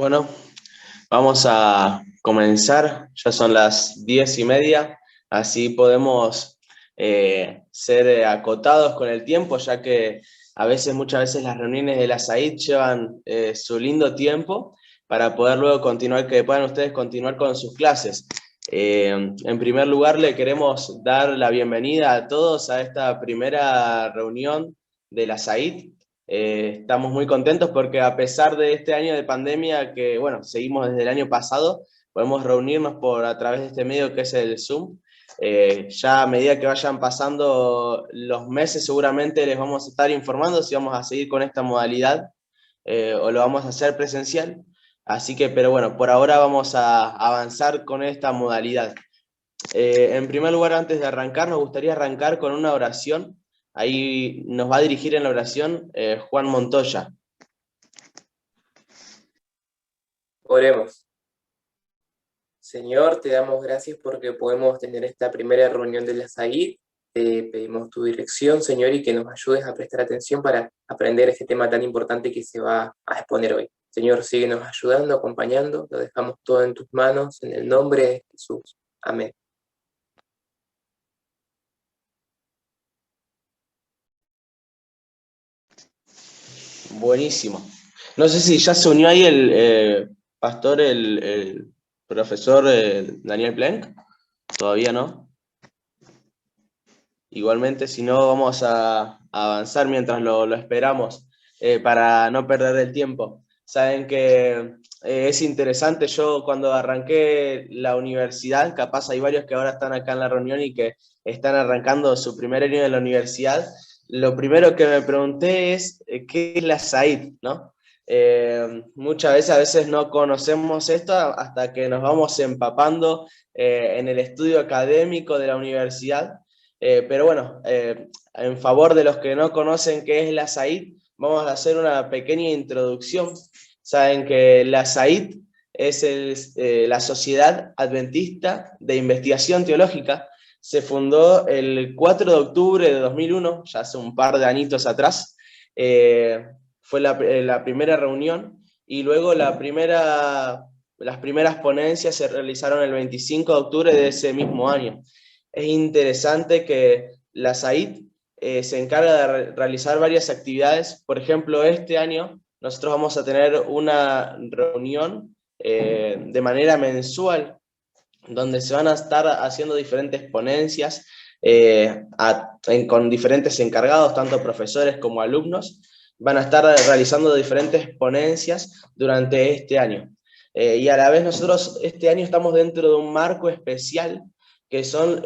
Bueno, vamos a comenzar, ya son las 10:30, así podemos ser acotados con el tiempo, ya que muchas veces las reuniones de la SAID llevan su lindo tiempo para poder luego continuar, que puedan ustedes continuar con sus clases. En primer lugar, le queremos dar la bienvenida a todos a esta primera reunión de la SAID. Estamos muy contentos porque a pesar de este año de pandemia, que bueno, seguimos desde el año pasado, podemos reunirnos a través de este medio que es el Zoom. Ya a medida que vayan pasando los meses, seguramente les vamos a estar informando si vamos a seguir con esta modalidad o lo vamos a hacer presencial. Así que, pero bueno, por ahora vamos a avanzar con esta modalidad. En primer lugar, antes de arrancar, nos gustaría arrancar con una oración. Ahí nos va a dirigir en la oración Juan Montoya. Oremos. Señor, te damos gracias porque podemos tener esta primera reunión de la SAID. Te pedimos tu dirección, Señor, y que nos ayudes a prestar atención para aprender este tema tan importante que se va a exponer hoy. Señor, síguenos ayudando, acompañando. Lo dejamos todo en tus manos, en el nombre de Jesús. Amén. Buenísimo. No sé si ya se unió ahí el pastor, el profesor Daniel Blanc. Todavía no. Igualmente, si no, vamos a avanzar mientras lo esperamos para no perder el tiempo. Saben que es interesante, yo cuando arranqué la universidad, capaz hay varios que ahora están acá en la reunión y que están arrancando su primer año de la universidad, lo primero que me pregunté es, ¿qué es la SAID? ¿No? Muchas a veces no conocemos esto hasta que nos vamos empapando en el estudio académico de la universidad. Pero bueno, en favor de los que no conocen qué es la SAID, vamos a hacer una pequeña introducción. Saben que la SAID es la Sociedad Adventista de Investigación Teológica. Se fundó el 4 de octubre de 2001, ya hace un par de añitos atrás. Fue la primera reunión y luego las primeras ponencias se realizaron el 25 de octubre de ese mismo año. Es interesante que la SAID se encarga de realizar varias actividades. Por ejemplo, este año nosotros vamos a tener una reunión de manera mensual donde se van a estar haciendo diferentes ponencias con diferentes encargados, tanto profesores como alumnos. Van a estar realizando diferentes ponencias durante este año. Y a la vez nosotros este año estamos dentro de un marco especial que son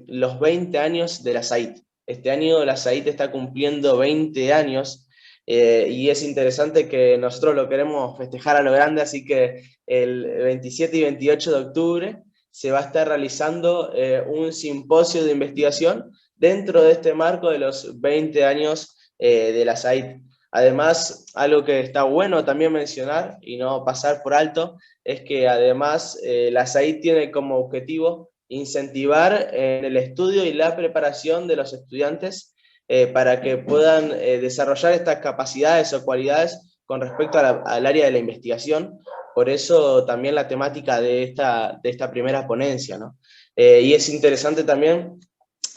los 20 años de la SAID. Este año la SAID está cumpliendo 20 años y es interesante que nosotros lo queremos festejar a lo grande, así que el 27 y 28 de octubre se va a estar realizando un simposio de investigación dentro de este marco de los 20 años de la SAID. Además, algo que está bueno también mencionar y no pasar por alto, es que además la SAID tiene como objetivo incentivar en el estudio y la preparación de los estudiantes para que puedan desarrollar estas capacidades o cualidades con respecto al área de la investigación. Por eso también la temática de esta primera ponencia, ¿no? Y es interesante también,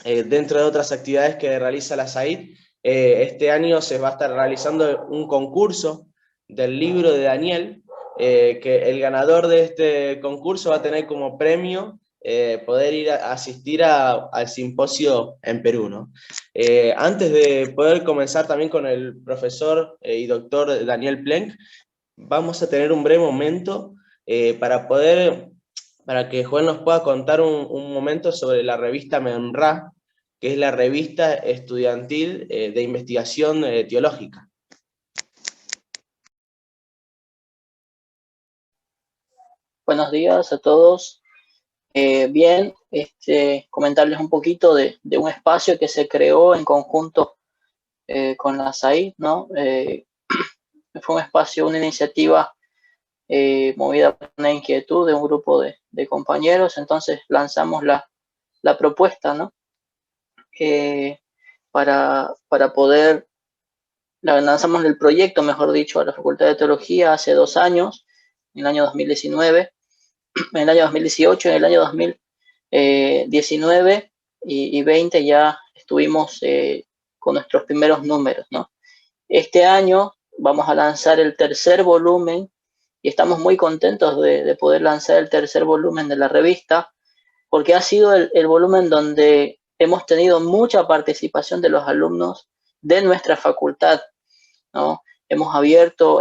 dentro de otras actividades que realiza la SAID, este año se va a estar realizando un concurso del libro de Daniel, que el ganador de este concurso va a tener como premio poder ir a asistir al simposio en Perú, ¿no? Antes de poder comenzar también con el profesor y doctor Daniel Plenk, vamos a tener un breve momento para que Juan nos pueda contar un momento sobre la revista MEMRA, que es la revista estudiantil de investigación teológica. Buenos días a todos. Bien, comentarles un poquito de un espacio que se creó en conjunto con la SAID, ¿no? Fue un espacio, una iniciativa movida por una inquietud de un grupo de compañeros, entonces lanzamos la propuesta, ¿no? Para poder, lanzamos el proyecto, mejor dicho, a la Facultad de Teología hace 2 años, en el año 2019, en el año 2018, en el año 2019 y 20 ya estuvimos con nuestros primeros números, ¿no? Este año vamos a lanzar el tercer volumen y estamos muy contentos de poder lanzar el tercer volumen de la revista, porque ha sido el volumen donde hemos tenido mucha participación de los alumnos de nuestra facultad, ¿no? Hemos abierto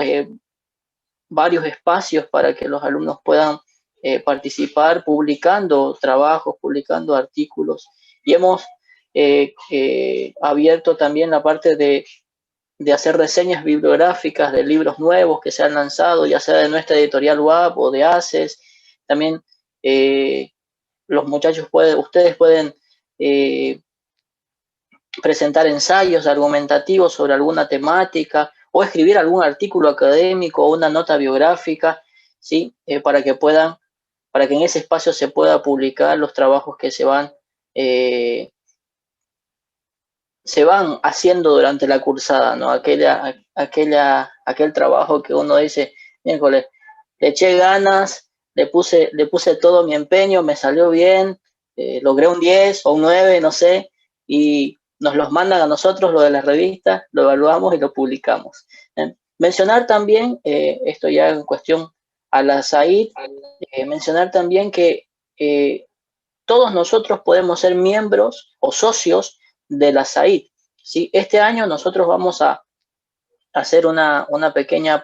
varios espacios para que los alumnos puedan participar publicando trabajos, publicando artículos, y hemos abierto también la parte de hacer reseñas bibliográficas de libros nuevos que se han lanzado, ya sea de nuestra editorial UAP o de ACES. También los muchachos ustedes pueden presentar ensayos argumentativos sobre alguna temática o escribir algún artículo académico o una nota biográfica, ¿sí? Para que en ese espacio se pueda publicar los trabajos que se van haciendo durante la cursada, ¿no? Aquel trabajo que uno dice, miércoles, le eché ganas, le puse todo mi empeño, me salió bien, logré un 10 o un 9, no sé, y nos los mandan a nosotros, lo de la revista, lo evaluamos y lo publicamos. Mencionar también, esto ya en cuestión a la SAID, mencionar también que todos nosotros podemos ser miembros o socios de la SAID, ¿sí? Este año nosotros vamos a hacer unas pequeñas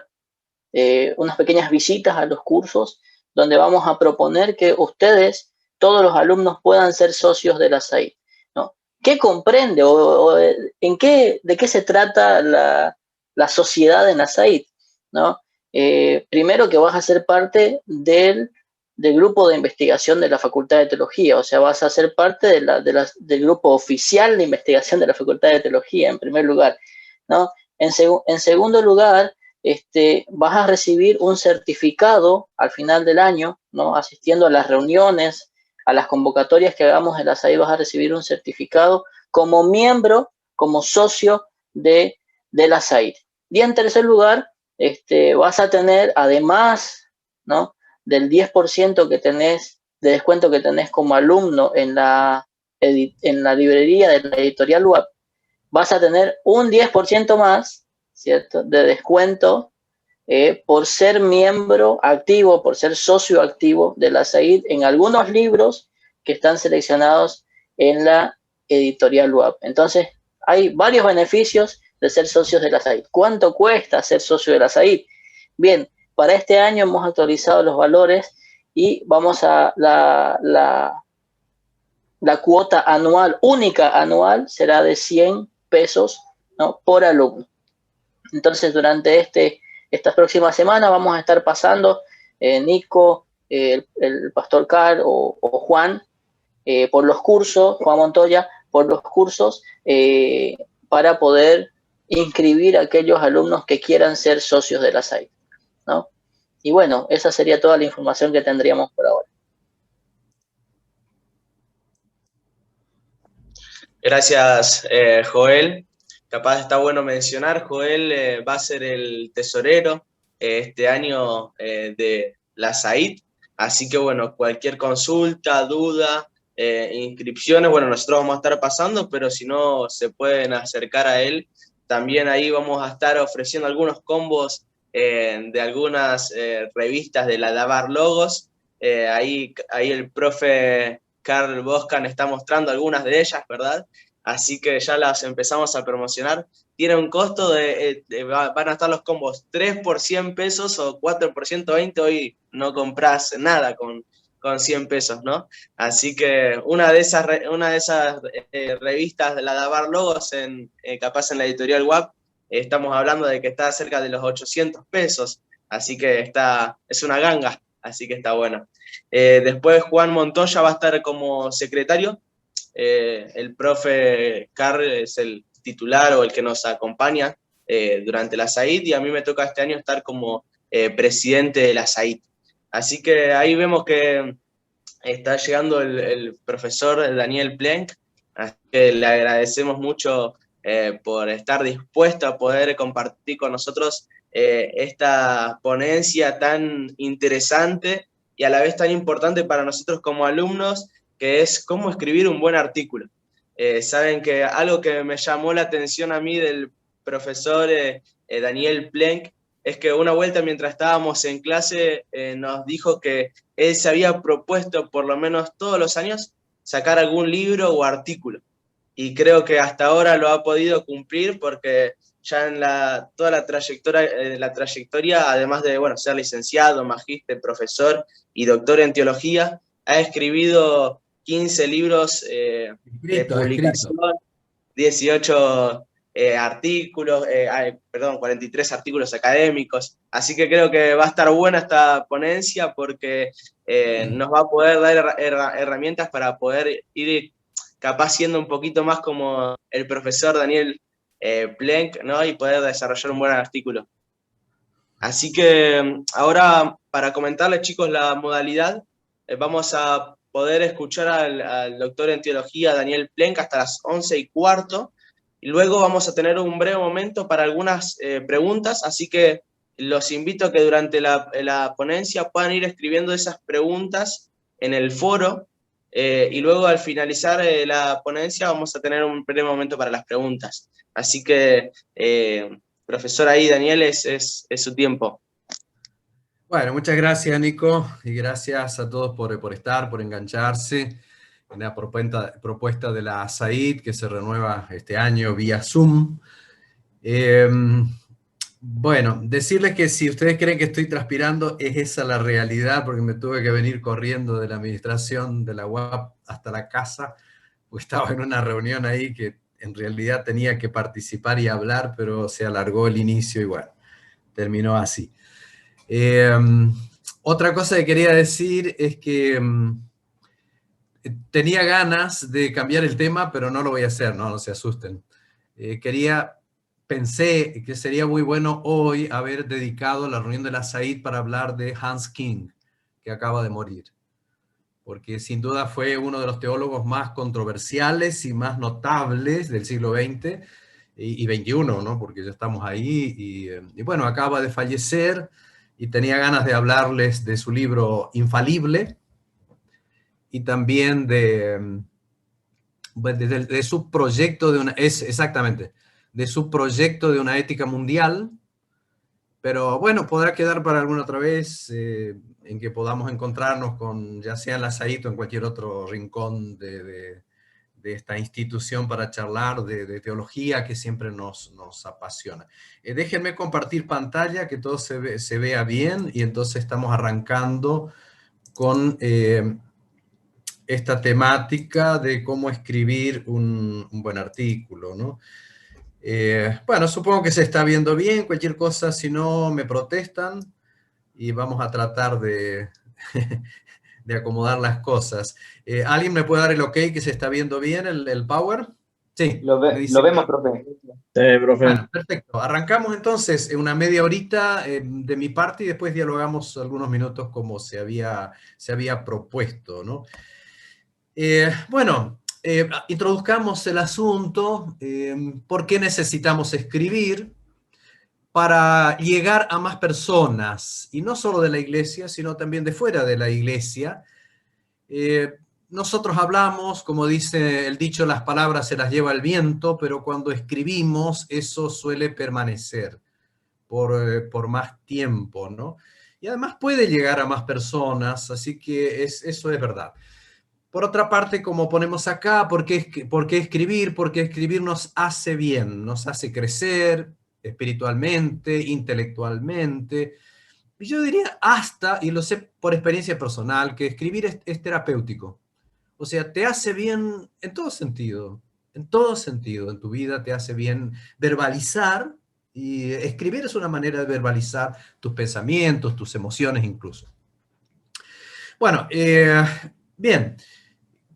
visitas a los cursos, donde vamos a proponer que ustedes, todos los alumnos, puedan ser socios de la SAID, ¿no? ¿Qué comprende o de qué se trata la sociedad en la SAID, ¿no? Primero, que vas a ser parte del grupo de investigación de la Facultad de Teología, o sea, vas a ser parte del grupo oficial de investigación de la Facultad de Teología, en primer lugar, ¿no? En segundo lugar, vas a recibir un certificado al final del año, ¿no? Asistiendo a las reuniones, a las convocatorias que hagamos en la SAID, vas a recibir un certificado como miembro, como socio de la SAID. Y en tercer lugar, vas a tener, además, ¿no?, del 10% que tenés, de descuento que tenés como alumno en la librería de la editorial UAP, vas a tener un 10% más, ¿cierto?, de descuento por ser miembro activo, por ser socio activo de la SAID en algunos libros que están seleccionados en la editorial UAP. Entonces, hay varios beneficios de ser socios de la SAID. ¿Cuánto cuesta ser socio de la SAID? Bien, para este año hemos actualizado los valores y vamos a la cuota anual, única anual, será de 100 pesos, ¿no?, por alumno. Entonces, durante estas próximas semanas vamos a estar pasando, Nico, el pastor Carl o Juan, por los cursos, Juan Montoya, por los cursos, para poder inscribir a aquellos alumnos que quieran ser socios de la SAID, ¿no? Y bueno, esa sería toda la información que tendríamos por ahora. Gracias, Joel. Capaz está bueno mencionar, Joel va a ser el tesorero este año de la SAID, así que bueno, cualquier consulta, duda, inscripciones, bueno, nosotros vamos a estar pasando, pero si no se pueden acercar a él, también ahí vamos a estar ofreciendo algunos combos de algunas revistas de la Dabar Logos. Ahí el profe Carl Boscan está mostrando algunas de ellas, ¿verdad? Así que ya las empezamos a promocionar. Tiene un costo van a estar los combos 3 por 100 pesos o 4 por 120. Hoy no compras nada con 100 pesos, ¿no? Así que una de esas revistas de la Dabar Logos, capaz en la editorial UAP, estamos hablando de que está cerca de los 800 pesos. Así que es una ganga, así que está bueno. Después Juan Montoya va a estar como secretario. El profe Carl es el titular o el que nos acompaña durante la SAID, y a mí me toca este año estar como presidente de la SAID. Así que ahí vemos que está llegando el profesor Daniel Plenk, así que le agradecemos mucho por estar dispuesto a poder compartir con nosotros esta ponencia tan interesante y a la vez tan importante para nosotros como alumnos, que es cómo escribir un buen artículo. Saben que algo que me llamó la atención a mí del profesor Daniel Plenk es que una vuelta mientras estábamos en clase nos dijo que él se había propuesto por lo menos todos los años sacar algún libro o artículo. Y creo que hasta ahora lo ha podido cumplir porque ya en toda la trayectoria, además de ser licenciado, magíster, profesor y doctor en teología, ha escribido 15 libros de publicación, 18 artículos, 43 artículos académicos. Así que creo que va a estar buena esta ponencia porque nos va a poder dar herramientas para poder ir capaz siendo un poquito más como el profesor Daniel Plenk, ¿no? Y poder desarrollar un buen artículo. Así que ahora, para comentarles, chicos, la modalidad, vamos a poder escuchar al doctor en teología Daniel Plenk hasta las 11:15, y luego vamos a tener un breve momento para algunas preguntas, así que los invito a que durante la ponencia puedan ir escribiendo esas preguntas en el foro, y luego al finalizar la ponencia vamos a tener un breve momento para las preguntas. Así que, profesor, ahí Daniel, es su tiempo. Bueno, muchas gracias, Nico, y gracias a todos por estar, por engancharse en la propuesta de la SAID, que se renueva este año vía Zoom. Bueno, decirles que si ustedes creen que estoy transpirando, es esa la realidad, porque me tuve que venir corriendo de la administración de la UAP hasta la casa, porque estaba en una reunión ahí que en realidad tenía que participar y hablar, pero se alargó el inicio y bueno, terminó así. Otra cosa que quería decir es que tenía ganas de cambiar el tema, pero no lo voy a hacer, no se asusten. Pensé que sería muy bueno hoy haber dedicado la reunión de la SAID para hablar de Hans King, que acaba de morir, porque sin duda fue uno de los teólogos más controversiales y más notables del siglo XX y XXI, ¿no? Porque ya estamos ahí y bueno, acaba de fallecer y tenía ganas de hablarles de su libro Infalible y también de su proyecto de su proyecto de una ética mundial, pero bueno, podrá quedar para alguna otra vez en que podamos encontrarnos con, ya sea en la SAID o en cualquier otro rincón de esta institución para charlar de teología que siempre nos apasiona. Déjenme compartir pantalla, que todo se vea bien, y entonces estamos arrancando con esta temática de cómo escribir un buen artículo, ¿no? Bueno, supongo que se está viendo bien, cualquier cosa, si no me protestan, y vamos a tratar de acomodar las cosas. ¿Alguien me puede dar el ok que se está viendo bien el Power? Sí. Lo vemos, profe. Profe. Bueno, perfecto. Arrancamos entonces una media horita de mi parte y después dialogamos algunos minutos como se había propuesto, ¿no? Bueno, introduzcamos el asunto. ¿Por qué necesitamos escribir? Para llegar a más personas, y no solo de la iglesia, sino también de fuera de la iglesia. Nosotros hablamos, como dice el dicho, las palabras se las lleva el viento, pero cuando escribimos eso suele permanecer por más tiempo, ¿no? Y además puede llegar a más personas, así que eso es verdad. Por otra parte, como ponemos acá, ¿por qué escribir? Porque escribir nos hace bien, nos hace crecer espiritualmente, intelectualmente. Y yo diría hasta, y lo sé por experiencia personal, que escribir es terapéutico. O sea, te hace bien en todo sentido en tu vida te hace bien verbalizar, y escribir es una manera de verbalizar tus pensamientos, tus emociones incluso. Bueno, bien.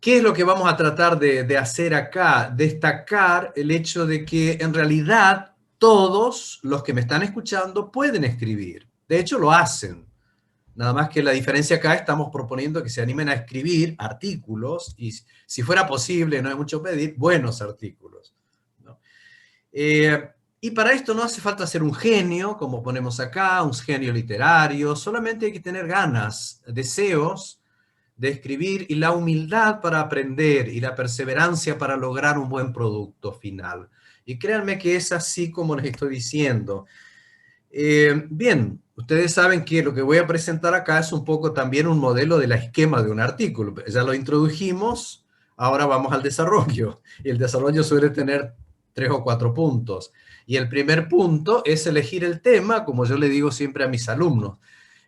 ¿Qué es lo que vamos a tratar de hacer acá? Destacar el hecho de que en realidad todos los que me están escuchando pueden escribir. De hecho, lo hacen. Nada más que la diferencia acá, estamos proponiendo que se animen a escribir artículos y, si fuera posible, no hay mucho pedir, buenos artículos, ¿no? Y Y para esto no hace falta ser un genio, como ponemos acá, un genio literario, solamente hay que tener ganas, deseos de escribir y la humildad para aprender y la perseverancia para lograr un buen producto final. Y créanme que es así como les estoy diciendo. Bien, ustedes saben que lo que voy a presentar acá es un poco también un modelo del esquema de un artículo. Ya lo introdujimos, ahora vamos al desarrollo. Y el desarrollo suele tener 3 o 4 puntos. Y el primer punto es elegir el tema, como yo le digo siempre a mis alumnos.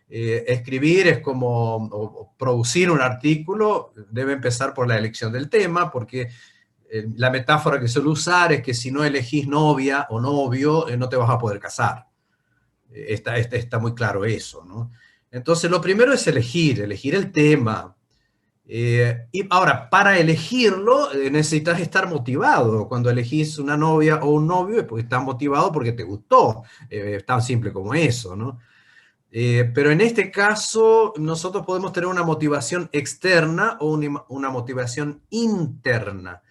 Escribir es como o producir un artículo, debe empezar por la elección del tema, porque la metáfora que suelo usar es que si no elegís novia o novio, no te vas a poder casar. Está muy claro eso, ¿no? Entonces, lo primero es elegir el tema. Y ahora, para elegirlo, necesitas estar motivado. Cuando elegís una novia o un novio, pues estás motivado porque te gustó. Es tan simple como eso, ¿no? Pero en este caso, nosotros podemos tener una motivación externa o una motivación interna.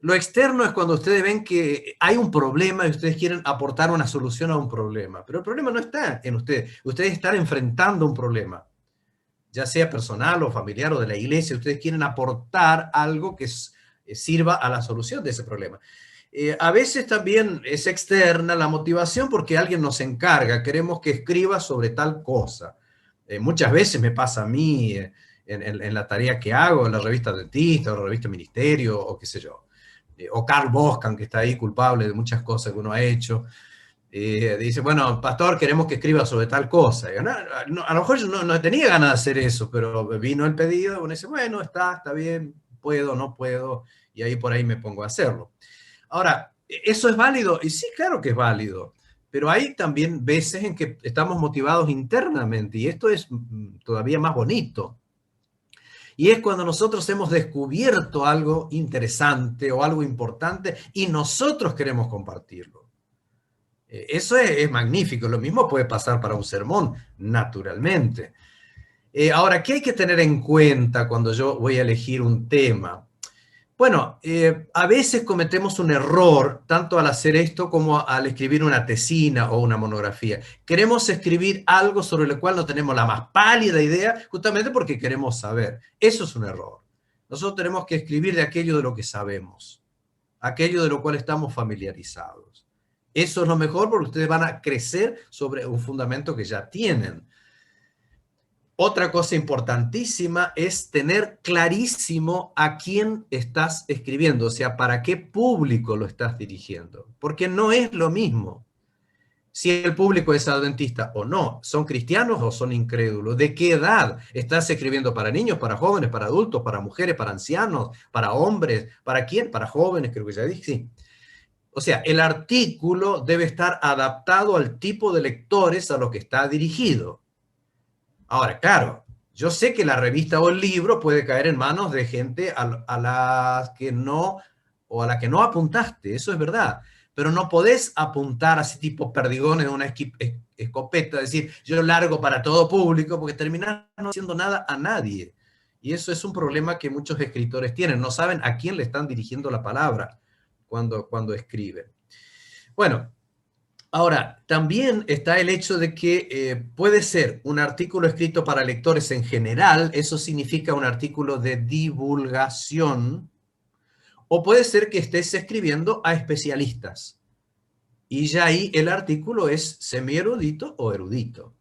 Lo externo es cuando ustedes ven que hay un problema y ustedes quieren aportar una solución a un problema. Pero el problema no está en ustedes. Ustedes están enfrentando un problema, ya sea personal o familiar o de la iglesia. Ustedes quieren aportar algo que sirva a la solución de ese problema. A veces también es externa la motivación porque alguien nos encarga, queremos que escriba sobre tal cosa. Muchas veces me pasa a mí en la tarea que hago, en la revista Dentista o la revista Ministerio o qué sé yo. O Carl Boscan, que está ahí culpable de muchas cosas que uno ha hecho. Dice, bueno, pastor, queremos que escriba sobre tal cosa. Y a lo mejor yo no tenía ganas de hacer eso, pero vino el pedido, uno dice, bueno, está bien, puedo, no puedo, y ahí por ahí me pongo a hacerlo. Ahora, ¿eso es válido? Y sí, claro que es válido, pero hay también veces en que estamos motivados internamente, y esto es todavía más bonito. Y es cuando nosotros hemos descubierto algo interesante o algo importante y nosotros queremos compartirlo. Eso es magnífico. Lo mismo puede pasar para un sermón, naturalmente. Ahora, ¿qué hay que tener en cuenta cuando yo voy a elegir un tema? Bueno, a veces cometemos un error, tanto al hacer esto como al escribir una tesina o una monografía. Queremos escribir algo sobre lo cual no tenemos la más pálida idea, justamente porque queremos saber. Eso es un error. Nosotros tenemos que escribir de aquello de lo que sabemos, aquello de lo cual estamos familiarizados. Eso es lo mejor porque ustedes van a crecer sobre un fundamento que ya tienen. Otra cosa importantísima es tener clarísimo a quién estás escribiendo, o sea, para qué público lo estás dirigiendo, porque no es lo mismo si el público es adventista o no, son cristianos o son incrédulos, de qué edad estás escribiendo, para niños, para jóvenes, para adultos, para mujeres, para ancianos, para hombres, para quién, para jóvenes, creo que ya dije, sí. O sea, el artículo debe estar adaptado al tipo de lectores a los que está dirigido. Ahora, claro, yo sé que la revista o el libro puede caer en manos de gente a la que no apuntaste, eso es verdad, pero no podés apuntar así tipo perdigones de una escopeta, decir, yo largo para todo público, porque terminás no haciendo nada a nadie. Y eso es un problema que muchos escritores tienen, no saben a quién le están dirigiendo la palabra cuando escriben. Bueno, ahora, también está el hecho de que puede ser un artículo escrito para lectores en general, eso significa un artículo de divulgación, o puede ser que estés escribiendo a especialistas. Y ya ahí el artículo es semi-erudito o erudito.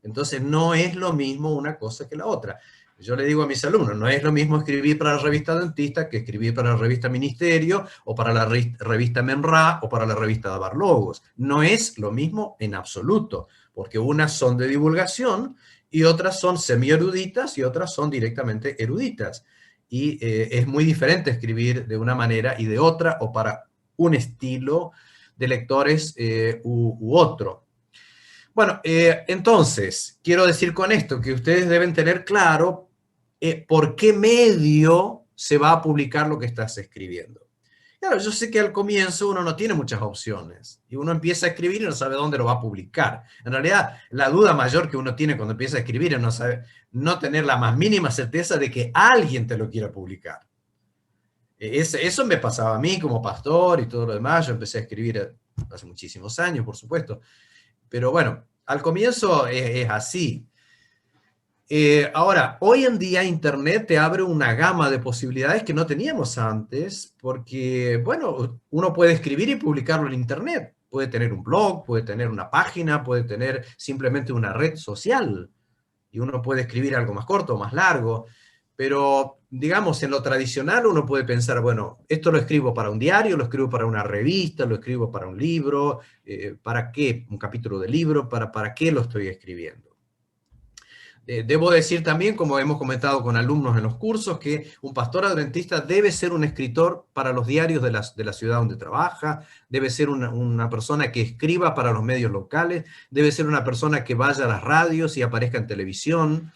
Entonces no es lo mismo una cosa que la otra. Yo le digo a mis alumnos, no es lo mismo escribir para la revista Dentista que escribir para la revista Ministerio o para la revista Memra o para la revista Dabar Logos. No es lo mismo en absoluto, porque unas son de divulgación y otras son semi-eruditas y otras son directamente eruditas. Y es muy diferente escribir de una manera y de otra o para un estilo de lectores u otro. Bueno, entonces, quiero decir con esto que ustedes deben tener claro por qué medio se va a publicar lo que estás escribiendo. Claro, yo sé que al comienzo uno no tiene muchas opciones y uno empieza a escribir y no sabe dónde lo va a publicar. En realidad, la duda mayor que uno tiene cuando empieza a escribir es no tener la más mínima certeza de que alguien te lo quiera publicar. Eso me pasaba a mí como pastor y todo lo demás. Yo empecé a escribir hace muchísimos años, por supuesto. Pero bueno, al comienzo es así. Ahora, hoy en día Internet te abre una gama de posibilidades que no teníamos antes, porque, bueno, uno puede escribir y publicarlo en Internet. Puede tener un blog, puede tener una página, puede tener simplemente una red social. Y uno puede escribir algo más corto o más largo. Pero, digamos, en lo tradicional uno puede pensar, bueno, esto lo escribo para un diario, lo escribo para una revista, lo escribo para un libro, ¿para qué? Un capítulo de libro, ¿para qué lo estoy escribiendo? Debo decir también, como hemos comentado con alumnos en los cursos, que un pastor adventista debe ser un escritor para los diarios de la ciudad donde trabaja, debe ser una persona que escriba para los medios locales, debe ser una persona que vaya a las radios y aparezca en televisión.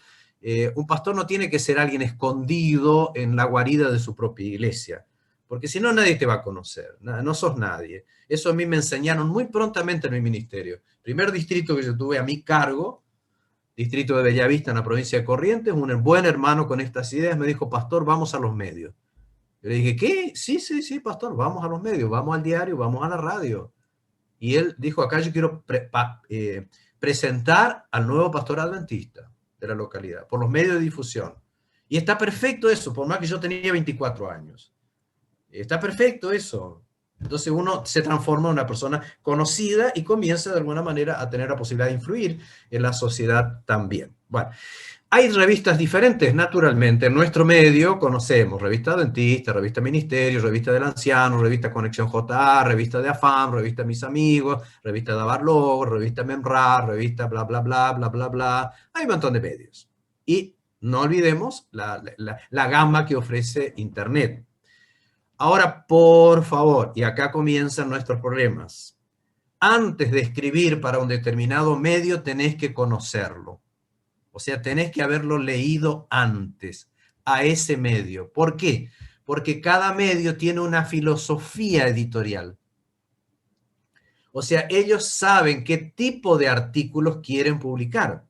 Un pastor no tiene que ser alguien escondido en la guarida de su propia iglesia, porque si no nadie te va a conocer, no sos nadie. Eso a mí me enseñaron muy prontamente en mi ministerio. Primer distrito que yo tuve a mi cargo, distrito de Bellavista, en la provincia de Corrientes, un buen hermano con estas ideas me dijo, pastor, vamos a los medios. Yo le dije, ¿qué? Sí, pastor, vamos a los medios, vamos al diario, vamos a la radio. Y él dijo, acá yo quiero presentar al nuevo pastor adventista de la localidad, por los medios de difusión. Y está perfecto eso, por más que yo tenía 24 años. Está perfecto eso. Entonces uno se transforma en una persona conocida y comienza de alguna manera a tener la posibilidad de influir en la sociedad también. Bueno, hay revistas diferentes, naturalmente. En nuestro medio conocemos Revista Adventista, Revista Ministerio, Revista del Anciano, Revista Conexión JA, Revista de AFAM, Revista Mis Amigos, Revista de Abarlog, Revista Memra, Revista bla, bla, bla, bla, bla, bla. Hay un montón de medios. Y no olvidemos la gama que ofrece Internet. Ahora, por favor, y acá comienzan nuestros problemas. Antes de escribir para un determinado medio, tenés que conocerlo. O sea, tenés que haberlo leído antes a ese medio. ¿Por qué? Porque cada medio tiene una filosofía editorial. O sea, ellos saben qué tipo de artículos quieren publicar.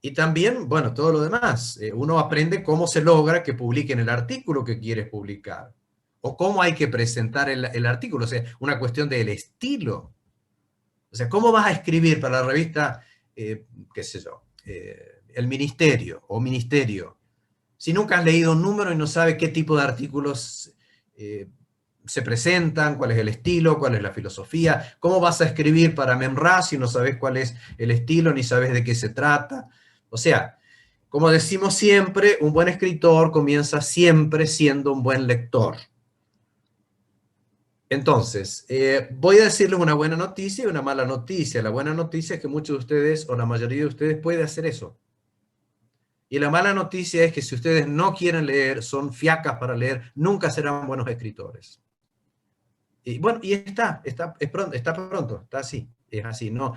Y también, bueno, todo lo demás. Uno aprende cómo se logra que publiquen el artículo que quieres publicar. O cómo hay que presentar el artículo. O sea, una cuestión del estilo. O sea, ¿cómo vas a escribir para la revista, qué sé yo, El Ministerio o Ministerio? Si nunca has leído un número y no sabes qué tipo de artículos se presentan, cuál es el estilo, cuál es la filosofía. ¿Cómo vas a escribir para Memra si no sabes cuál es el estilo ni sabes de qué se trata? O sea, como decimos siempre, un buen escritor comienza siempre siendo un buen lector. Entonces, voy a decirles una buena noticia y una mala noticia. La buena noticia es que muchos de ustedes, o la mayoría de ustedes, puede hacer eso. Y la mala noticia es que si ustedes no quieren leer, son fiacas para leer, nunca serán buenos escritores. Y bueno, y está pronto, está así, es así. No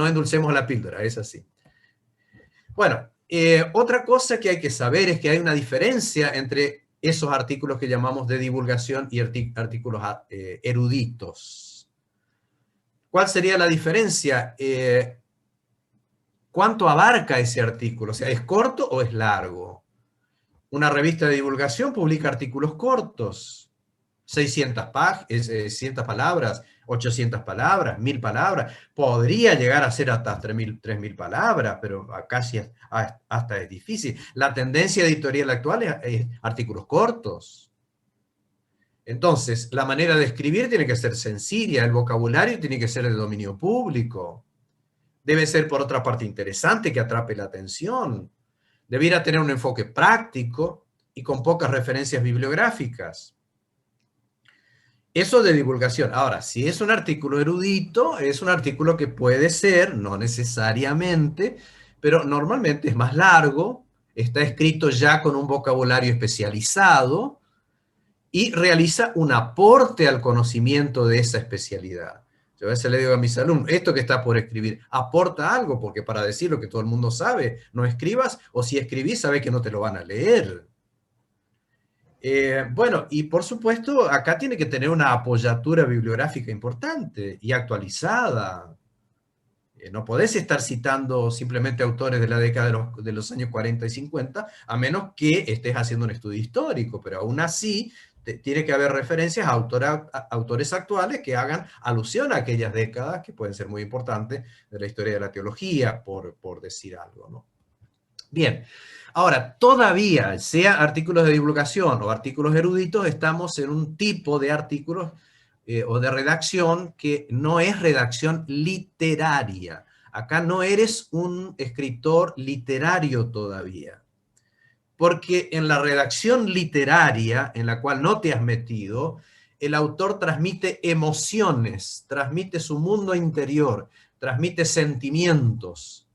endulcemos la píldora, es así. Bueno, otra cosa que hay que saber es que hay una diferencia entre esos artículos que llamamos de divulgación y artículos eruditos. ¿Cuál sería la diferencia? ¿Cuánto abarca ese artículo? O sea, ¿es corto o es largo? Una revista de divulgación publica artículos cortos, 600 palabras, 800 palabras, 1000 palabras. Podría llegar a ser hasta 3000 palabras, pero casi hasta es difícil. La tendencia editorial actual es artículos cortos. Entonces, la manera de escribir tiene que ser sencilla, el vocabulario tiene que ser de dominio público. Debe ser, por otra parte, interesante, que atrape la atención. Debiera tener un enfoque práctico y con pocas referencias bibliográficas. Eso de divulgación. Ahora, si es un artículo erudito, es un artículo que puede ser, no necesariamente, pero normalmente es más largo, está escrito ya con un vocabulario especializado y realiza un aporte al conocimiento de esa especialidad. Yo a veces le digo a mis alumnos, esto que está por escribir, aporta algo, porque para decir lo que todo el mundo sabe, no escribas, o si escribís, sabes que no te lo van a leer. Bueno, y por supuesto, acá tiene que tener una apoyatura bibliográfica importante y actualizada. No podés estar citando simplemente autores de la década de los años 40 y 50, a menos que estés haciendo un estudio histórico, pero aún así tiene que haber referencias a autores actuales que hagan alusión a aquellas décadas que pueden ser muy importantes de la historia de la teología, por decir algo, ¿no? Bien, ahora, todavía, sea artículos de divulgación o artículos eruditos, estamos en un tipo de artículos o de redacción que no es redacción literaria. Acá no eres un escritor literario todavía. Porque en la redacción literaria, en la cual no te has metido, el autor transmite emociones, transmite su mundo interior, transmite sentimientos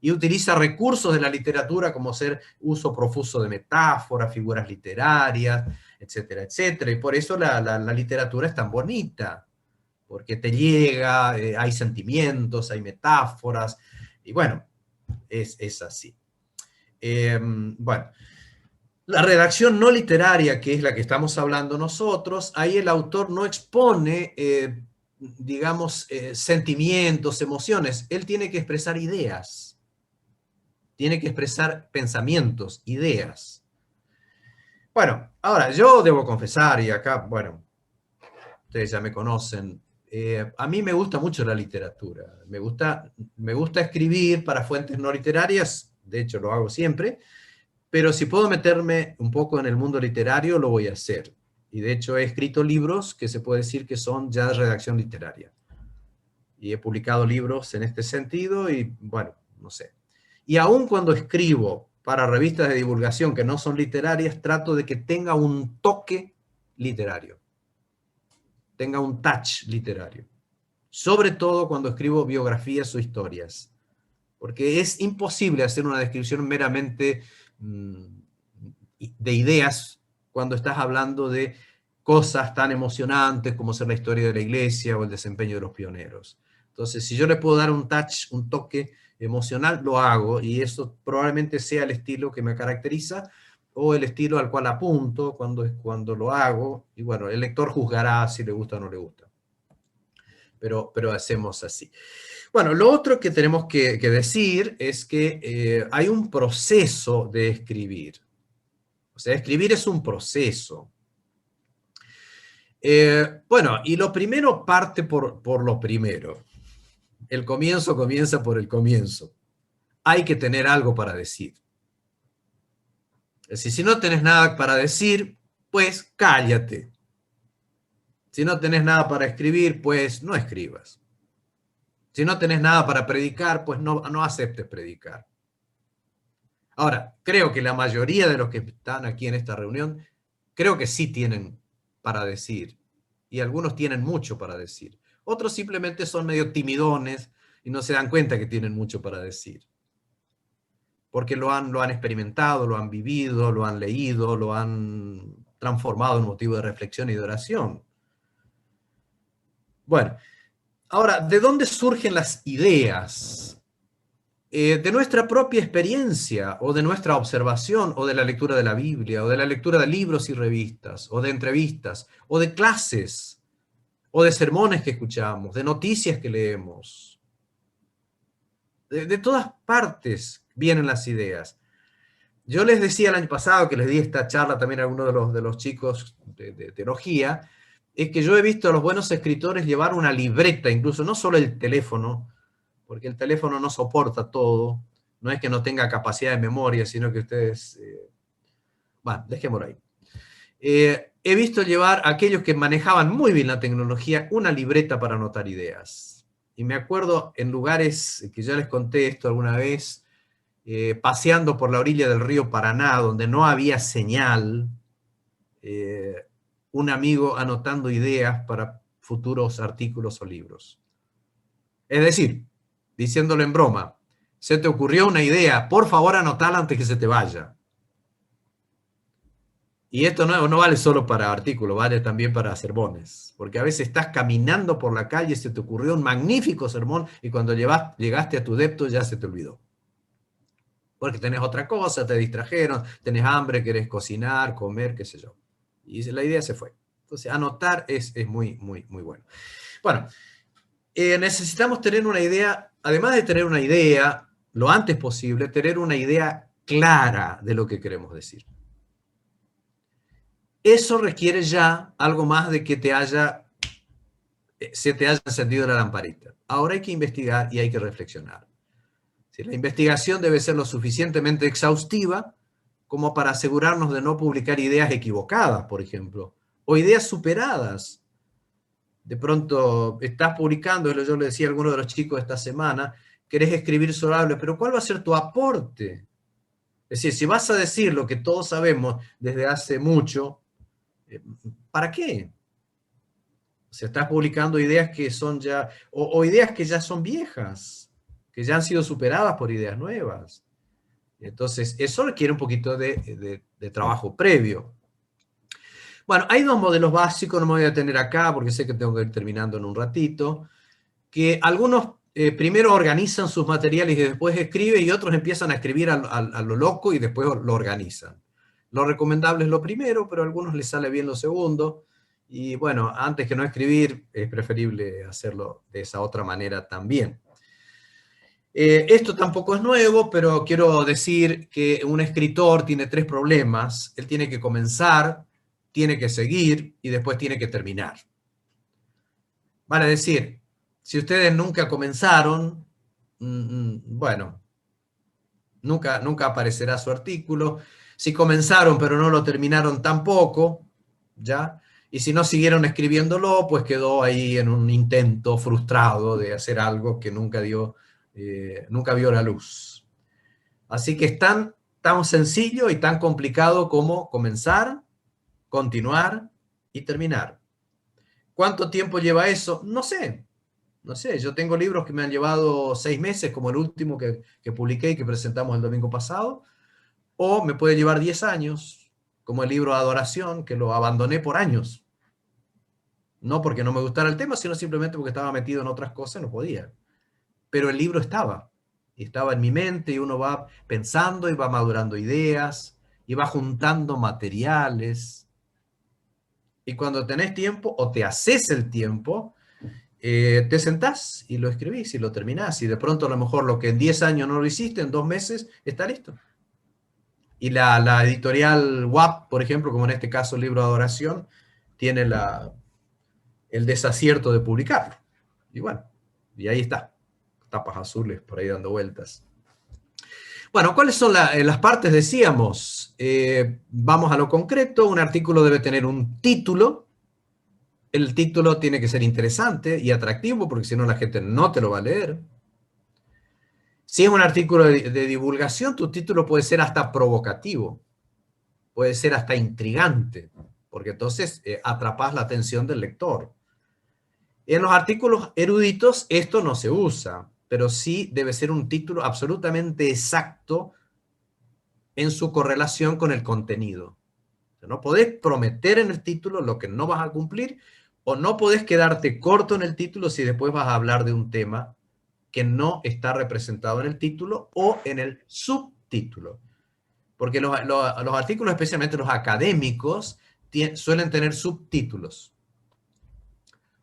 y utiliza recursos de la literatura como ser uso profuso de metáforas, figuras literarias, etcétera, etcétera. Y por eso la literatura es tan bonita, porque te llega, hay sentimientos, hay metáforas, y bueno, es así. Bueno, la redacción no literaria, que es la que estamos hablando nosotros, ahí el autor no expone, digamos, sentimientos, emociones. Él tiene que expresar ideas, tiene que expresar pensamientos, ideas. Bueno, ahora yo debo confesar, y acá, bueno, ustedes ya me conocen, a mí me gusta mucho la literatura. Me gusta escribir para fuentes no literarias, de hecho lo hago siempre, pero si puedo meterme un poco en el mundo literario, lo voy a hacer. Y de hecho he escrito libros que se puede decir que son ya de redacción literaria. Y he publicado libros en este sentido y, bueno, no sé. Y aun cuando escribo para revistas de divulgación que no son literarias, trato de que tenga un toque literario. Tenga un touch literario. Sobre todo cuando escribo biografías o historias. Porque es imposible hacer una descripción meramente de ideas cuando estás hablando de cosas tan emocionantes como ser la historia de la iglesia o el desempeño de los pioneros. Entonces, si yo le puedo dar un touch, un toque emocional, lo hago, y eso probablemente sea el estilo que me caracteriza o el estilo al cual apunto cuando lo hago, y bueno, el lector juzgará si le gusta o no le gusta. Pero hacemos así. Bueno, lo otro que tenemos que decir es que hay un proceso de escribir. O sea, escribir es un proceso. Bueno, y lo primero parte por lo primero. El comienzo comienza por el comienzo. Hay que tener algo para decir. Es decir, si no tenés nada para decir, pues cállate. Si no tenés nada para escribir, pues no escribas. Si no tenés nada para predicar, pues no aceptes predicar. Ahora, creo que la mayoría de los que están aquí en esta reunión, creo que sí tienen para decir. Y algunos tienen mucho para decir. Otros simplemente son medio timidones y no se dan cuenta que tienen mucho para decir. Porque lo han experimentado, lo han vivido, lo han leído, lo han transformado en motivo de reflexión y de oración. Bueno, ahora, ¿de dónde surgen las ideas? De nuestra propia experiencia, o de nuestra observación, o de la lectura de la Biblia, o de la lectura de libros y revistas, o de entrevistas, o de clases, o de sermones que escuchamos, de noticias que leemos. De todas partes vienen las ideas. Yo les decía el año pasado, que les di esta charla también a algunos de los chicos de teología, es que yo he visto a los buenos escritores llevar una libreta, incluso no solo el teléfono, porque el teléfono no soporta todo, no es que no tenga capacidad de memoria, sino que ustedes... bueno, dejémoslo ahí. He visto llevar a aquellos que manejaban muy bien la tecnología una libreta para anotar ideas. Y me acuerdo en lugares que ya les conté esto alguna vez, paseando por la orilla del río Paraná, donde no había señal, un amigo anotando ideas para futuros artículos o libros. Es decir, diciéndolo en broma, se te ocurrió una idea, por favor anotala antes que se te vaya. Y esto no vale solo para artículos, vale también para sermones, porque a veces estás caminando por la calle, se te ocurrió un magnífico sermón y cuando llegaste a tu depto ya se te olvidó. Porque tenés otra cosa, te distrajeron, tenés hambre, querés cocinar, comer, qué sé yo. Y la idea se fue. Entonces, anotar es muy, muy, muy bueno. Bueno, necesitamos tener una idea, además de tener una idea, lo antes posible, tener una idea clara de lo que queremos decir. eso requiere ya algo más de que se te haya encendido la lamparita. Ahora hay que investigar y hay que reflexionar. Si la investigación debe ser lo suficientemente exhaustiva como para asegurarnos de no publicar ideas equivocadas, por ejemplo, o ideas superadas. De pronto estás publicando, yo le decía a alguno de los chicos esta semana, querés escribir sobre algo, pero ¿cuál va a ser tu aporte? Es decir, si vas a decir lo que todos sabemos desde hace mucho, ¿para qué? O sea, estás publicando ideas que son ya, o ideas que ya son viejas, que ya han sido superadas por ideas nuevas. Entonces, eso requiere un poquito de trabajo previo. Bueno, hay dos modelos básicos, no me voy a detener acá porque sé que tengo que ir terminando en un ratito, que algunos primero organizan sus materiales y después escriben, y otros empiezan a escribir a lo loco y después lo organizan. Lo recomendable es lo primero, pero a algunos les sale bien lo segundo. Y bueno, antes que no escribir, es preferible hacerlo de esa otra manera también. Esto tampoco es nuevo, pero quiero decir que un escritor tiene tres problemas. Él tiene que comenzar, tiene que seguir y después tiene que terminar. Vale decir, si ustedes nunca comenzaron, bueno, nunca aparecerá su artículo. Si comenzaron pero no lo terminaron tampoco, ¿ya? Y si no siguieron escribiéndolo, pues quedó ahí en un intento frustrado de hacer algo que nunca vio la luz. Así que es tan sencillo y tan complicado como comenzar, continuar y terminar. ¿Cuánto tiempo lleva eso? No sé. Yo tengo libros que me han llevado 6 meses, como el último que publiqué y que presentamos el domingo pasado, o me puede llevar 10 años, como el libro Adoración, que lo abandoné por años. No porque no me gustara el tema, sino simplemente porque estaba metido en otras cosas y no podía. Pero el libro estaba en mi mente, y uno va pensando y va madurando ideas y va juntando materiales. Y cuando tenés tiempo o te haces el tiempo, te sentás y lo escribís y lo terminás. Y de pronto a lo mejor lo que en 10 años no lo hiciste, en 2 meses está listo. Y la editorial WAP, por ejemplo, como en este caso el libro Adoración, tiene el desacierto de publicarlo. Y bueno, y ahí está. Tapas azules por ahí dando vueltas. Bueno, ¿cuáles son las partes? Decíamos, vamos a lo concreto. Un artículo debe tener un título. El título tiene que ser interesante y atractivo, porque si no la gente no te lo va a leer. Si es un artículo de divulgación, tu título puede ser hasta provocativo, puede ser hasta intrigante, porque entonces atrapas la atención del lector. En los artículos eruditos esto no se usa, pero sí debe ser un título absolutamente exacto en su correlación con el contenido. No podés prometer en el título lo que no vas a cumplir, o no podés quedarte corto en el título si después vas a hablar de un tema que no está representado en el título o en el subtítulo. Porque los artículos, especialmente los académicos, suelen tener subtítulos.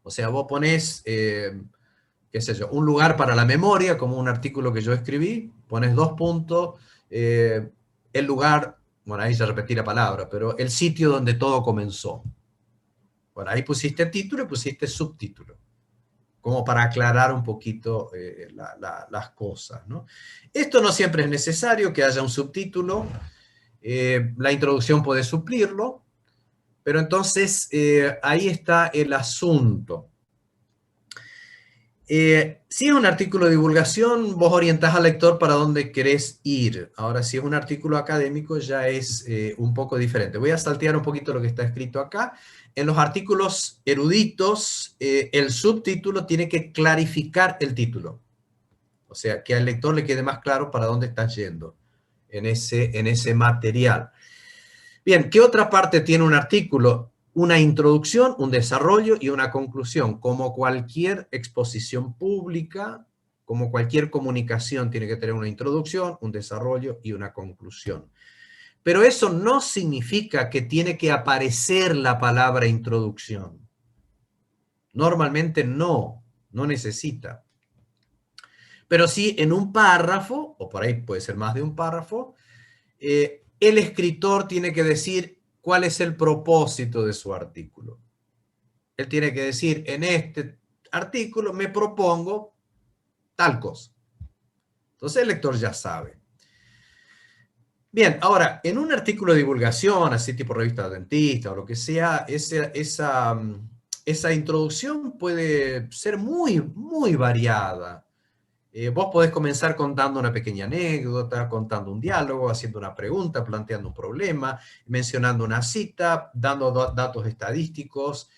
O sea, vos ponés, qué sé yo, un lugar para la memoria, como un artículo que yo escribí, pones 2 puntos, el lugar, bueno, ahí ya repetí la palabra, pero el sitio donde todo comenzó. Bueno, ahí pusiste título y pusiste subtítulo, como para aclarar un poquito las cosas, ¿no? Esto no siempre es necesario que haya un subtítulo, la introducción puede suplirlo, pero entonces ahí está el asunto. Si es un artículo de divulgación, vos orientás al lector para dónde querés ir. Ahora, si es un artículo académico, ya es un poco diferente. Voy a saltear un poquito lo que está escrito acá. En los artículos eruditos, el subtítulo tiene que clarificar el título. O sea, que al lector le quede más claro para dónde estás yendo en ese material. Bien, ¿qué otra parte tiene un artículo? Una introducción, un desarrollo y una conclusión. Como cualquier exposición pública, como cualquier comunicación, tiene que tener una introducción, un desarrollo y una conclusión. Pero eso no significa que tiene que aparecer la palabra introducción. Normalmente no necesita. Pero sí en un párrafo, o por ahí puede ser más de un párrafo, el escritor tiene que decir cuál es el propósito de su artículo. Él tiene que decir, en este artículo me propongo tal cosa. Entonces el lector ya sabe. Bien, ahora, en un artículo de divulgación, así tipo revista de dentista o lo que sea, esa introducción puede ser muy, muy variada. Vos podés comenzar contando una pequeña anécdota, contando un diálogo, haciendo una pregunta, planteando un problema, mencionando una cita, dando datos estadísticos,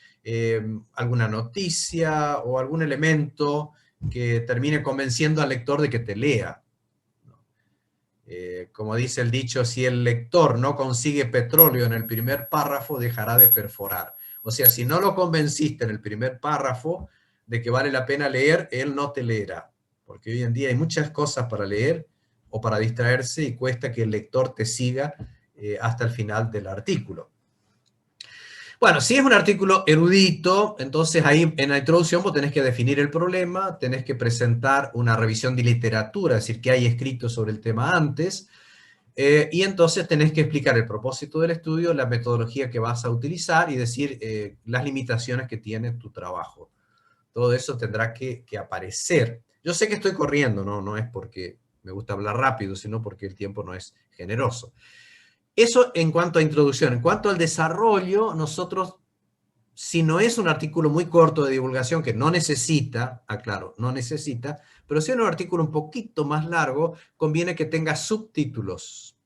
alguna noticia o algún elemento que termine convenciendo al lector de que te lea. Como dice el dicho, si el lector no consigue petróleo en el primer párrafo, dejará de perforar. O sea, si no lo convenciste en el primer párrafo de que vale la pena leer, él no te leerá. Porque hoy en día hay muchas cosas para leer o para distraerse y cuesta que el lector te siga hasta el final del artículo. Bueno, si es un artículo erudito, entonces ahí en la introducción vos tenés que definir el problema, tenés que presentar una revisión de literatura, es decir, qué hay escrito sobre el tema antes, y entonces tenés que explicar el propósito del estudio, la metodología que vas a utilizar y decir las limitaciones que tiene tu trabajo. Todo eso tendrá que aparecer. Yo sé que estoy corriendo, no es porque me gusta hablar rápido, sino porque el tiempo no es generoso. Eso en cuanto a introducción. En cuanto al desarrollo, nosotros, si no es un artículo muy corto de divulgación que no necesita, aclaro, no necesita, pero si es un artículo un poquito más largo, conviene que tenga subtítulos.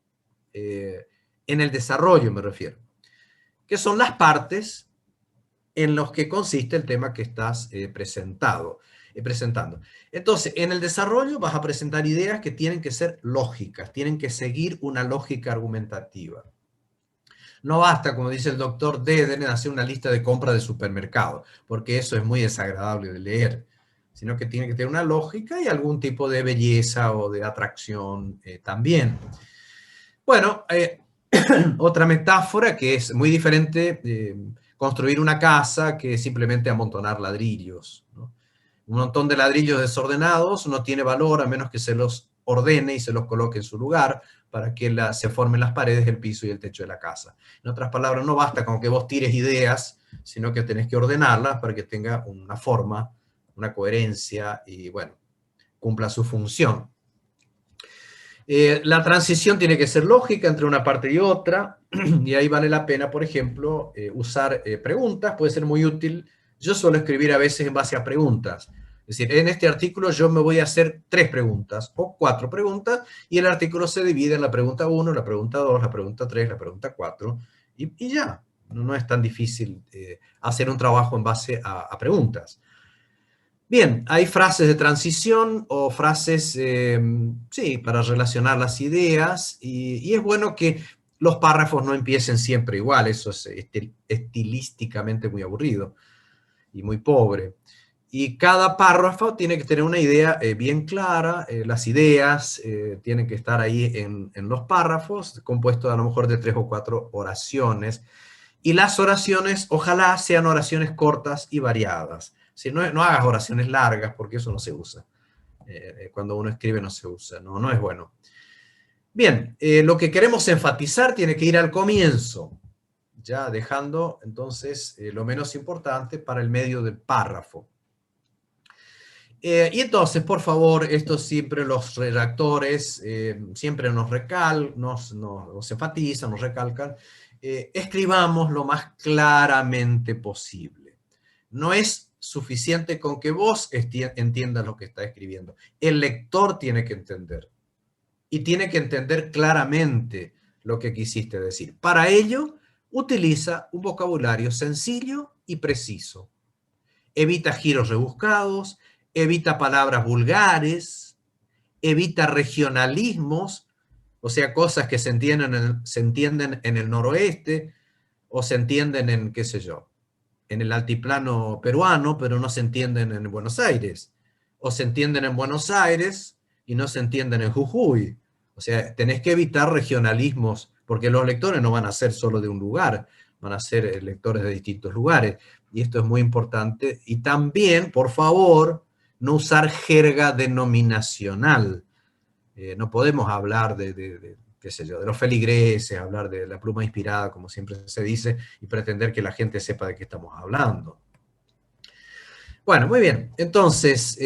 En el desarrollo me refiero. Que son las partes en los que consiste el tema que estás presentando. Entonces, en el desarrollo vas a presentar ideas que tienen que ser lógicas, tienen que seguir una lógica argumentativa. No basta, como dice el doctor Deden, hacer una lista de compra de supermercado, porque eso es muy desagradable de leer, sino que tiene que tener una lógica y algún tipo de belleza o de atracción también. Bueno, otra metáfora que es muy diferente, construir una casa que simplemente amontonar ladrillos, ¿no? Un montón de ladrillos desordenados no tiene valor a menos que se los ordene y se los coloque en su lugar para que se formen las paredes, el piso y el techo de la casa. En otras palabras, no basta con que vos tires ideas, sino que tenés que ordenarlas para que tenga una forma, una coherencia y, bueno, cumpla su función. La transición tiene que ser lógica entre una parte y otra, y ahí vale la pena, por ejemplo, usar preguntas, puede ser muy útil. Yo suelo escribir a veces en base a preguntas. Es decir, en este artículo yo me voy a hacer 3 preguntas o 4 preguntas, y el artículo se divide en la pregunta 1, la pregunta 2, la pregunta 3, la pregunta 4, y ya. No es tan difícil hacer un trabajo en base a preguntas. Bien, hay frases de transición o frases, sí, para relacionar las ideas, y es bueno que los párrafos no empiecen siempre igual, eso es estilísticamente muy aburrido y muy pobre. Y cada párrafo tiene que tener una idea bien clara, las ideas tienen que estar ahí en los párrafos, compuestos a lo mejor de 3 o 4 oraciones, y las oraciones ojalá sean oraciones cortas y variadas. Si no hagas oraciones largas, porque eso no se usa. Cuando uno escribe no se usa, no es bueno. Bien, lo que queremos enfatizar tiene que ir al comienzo, ya dejando entonces lo menos importante para el medio del párrafo. Y entonces, por favor, esto siempre los redactores siempre nos enfatizan, nos recalcan, escribamos lo más claramente posible. No es suficiente con que vos entiendas lo que está escribiendo. El lector tiene que entender. Y tiene que entender claramente lo que quisiste decir. Para ello, utiliza un vocabulario sencillo y preciso. Evita giros rebuscados, evita palabras vulgares, evita regionalismos, o sea, cosas que se entienden en el noroeste o se entienden en, qué sé yo, en el altiplano peruano, pero no se entienden en Buenos Aires. O se entienden en Buenos Aires y no se entienden en Jujuy. O sea, tenés que evitar regionalismos, porque los lectores no van a ser solo de un lugar, van a ser lectores de distintos lugares. Y esto es muy importante. Y también, por favor, no usar jerga denominacional. No podemos hablar de qué sé yo, de los feligreses, hablar de la pluma inspirada, como siempre se dice, y pretender que la gente sepa de qué estamos hablando. Bueno, muy bien. Entonces,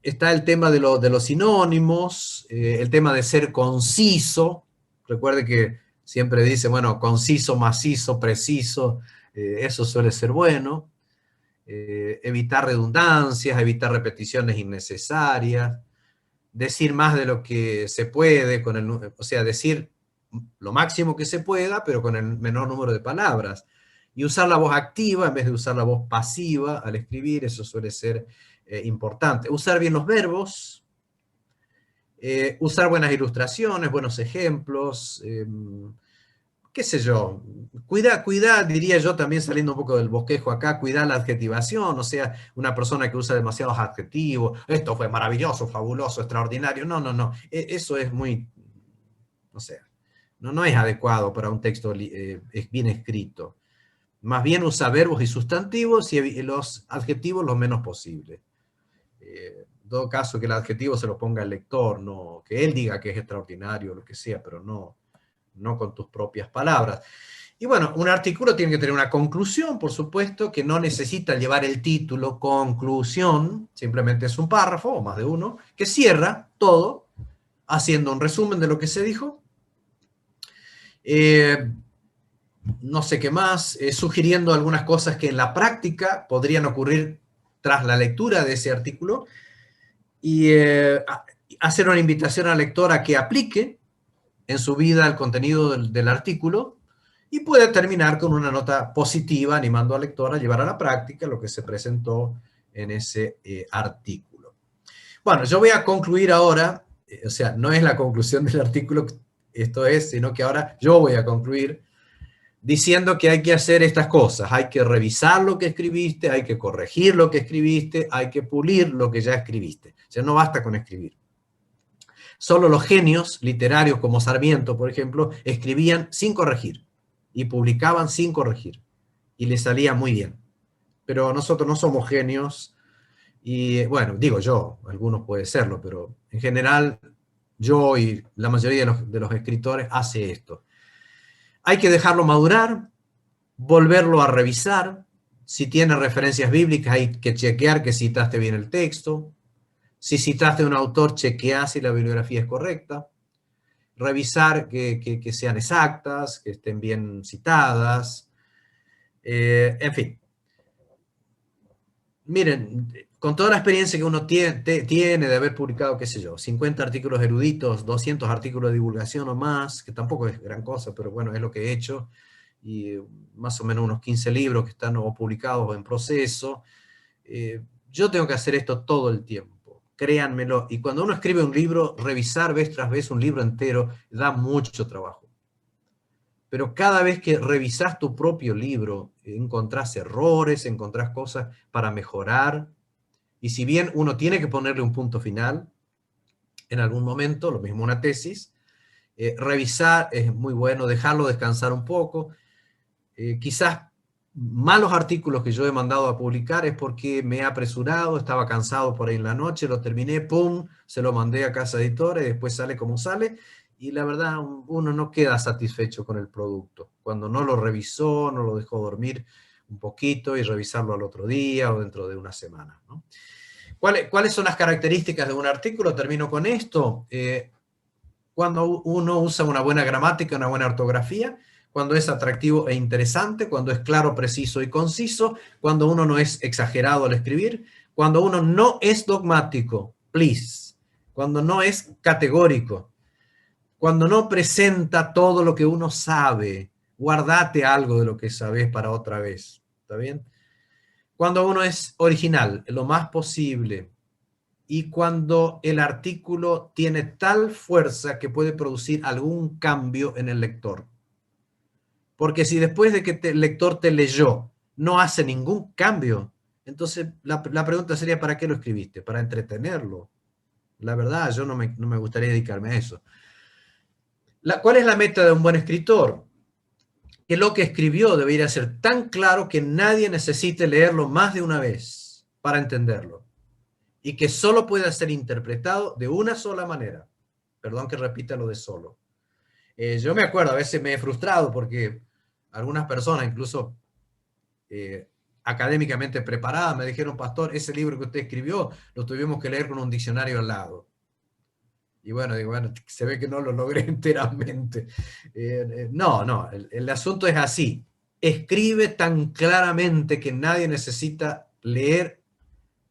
está el tema de los sinónimos, el tema de ser conciso. Recuerde que siempre dice, bueno, conciso, macizo, preciso, eso suele ser bueno. Evitar redundancias, evitar repeticiones innecesarias, decir más de lo que se puede, o sea, decir lo máximo que se pueda, pero con el menor número de palabras. Y usar la voz activa en vez de usar la voz pasiva al escribir, eso suele ser importante. Usar bien los verbos, usar buenas ilustraciones, buenos ejemplos, qué sé yo, cuida, diría yo también saliendo un poco del bosquejo acá, cuidar la adjetivación, o sea, una persona que usa demasiados adjetivos, esto fue maravilloso, fabuloso, extraordinario, no, eso es muy, no sé, no es adecuado para un texto bien escrito. Más bien usa verbos y sustantivos y los adjetivos lo menos posible. En todo caso, que el adjetivo se lo ponga el lector, no, que él diga que es extraordinario, lo que sea, pero no con tus propias palabras. Y bueno, un artículo tiene que tener una conclusión, por supuesto, que no necesita llevar el título conclusión, simplemente es un párrafo o más de uno, que cierra todo, haciendo un resumen de lo que se dijo. No sé qué más, sugiriendo algunas cosas que en la práctica podrían ocurrir tras la lectura de ese artículo y hacer una invitación al lector a que aplique en su vida el contenido del artículo y puede terminar con una nota positiva animando al lector a llevar a la práctica lo que se presentó en ese artículo. Bueno, yo voy a concluir ahora, o sea, no es la conclusión del artículo, esto es, sino que ahora yo voy a concluir diciendo que hay que hacer estas cosas, hay que revisar lo que escribiste, hay que corregir lo que escribiste, hay que pulir lo que ya escribiste. O sea, no basta con escribir. Solo los genios literarios como Sarmiento, por ejemplo, escribían sin corregir y publicaban sin corregir y les salía muy bien. Pero nosotros no somos genios y, bueno, digo yo, algunos pueden serlo, pero en general yo y la mayoría de los escritores hace esto. Hay que dejarlo madurar, volverlo a revisar. Si tiene referencias bíblicas hay que chequear que citaste bien el texto. Si citaste a un autor, chequea si la bibliografía es correcta. Revisar que sean exactas, que estén bien citadas. En fin. Miren, con toda la experiencia que uno tiene de haber publicado, qué sé yo, 50 artículos eruditos, 200 artículos de divulgación o más, que tampoco es gran cosa, pero bueno, es lo que he hecho, y más o menos unos 15 libros que están o publicados o en proceso. Yo tengo que hacer esto todo el tiempo, créanmelo, y cuando uno escribe un libro, revisar vez tras vez un libro entero da mucho trabajo. Pero cada vez que revisás tu propio libro, encontrás errores, encontrás cosas para mejorar, y si bien uno tiene que ponerle un punto final, en algún momento, lo mismo una tesis, revisar es muy bueno, dejarlo descansar un poco. Quizás malos artículos que yo he mandado a publicar es porque me he apresurado, estaba cansado por ahí en la noche, lo terminé, pum, se lo mandé a casa editora y después sale como sale, y la verdad uno no queda satisfecho con el producto, cuando no lo revisó, no lo dejó dormir un poquito y revisarlo al otro día o dentro de una semana, ¿no? ¿Cuáles son las características de un artículo? Termino con esto. Cuando uno usa una buena gramática, una buena ortografía, cuando es atractivo e interesante, cuando es claro, preciso y conciso, cuando uno no es exagerado al escribir, cuando uno no es dogmático, please, cuando no es categórico, cuando no presenta todo lo que uno sabe, guardate algo de lo que sabes para otra vez, ¿está bien? Cuando uno es original, lo más posible, y cuando el artículo tiene tal fuerza que puede producir algún cambio en el lector. Porque si después de que el lector te leyó no hace ningún cambio, entonces la pregunta sería, ¿para qué lo escribiste? Para entretenerlo. La verdad, yo no me gustaría dedicarme a eso. ¿Cuál es la meta de un buen escritor? Que lo que escribió debería ser tan claro que nadie necesite leerlo más de una vez para entenderlo. Y que solo pueda ser interpretado de una sola manera. Perdón que repita lo de solo. Yo me acuerdo, a veces me he frustrado porque algunas personas, incluso académicamente preparadas, me dijeron, pastor, ese libro que usted escribió lo tuvimos que leer con un diccionario al lado. Y bueno, digo, bueno, se ve que no lo logré enteramente. No, el asunto es así. Escribe tan claramente que nadie necesita leer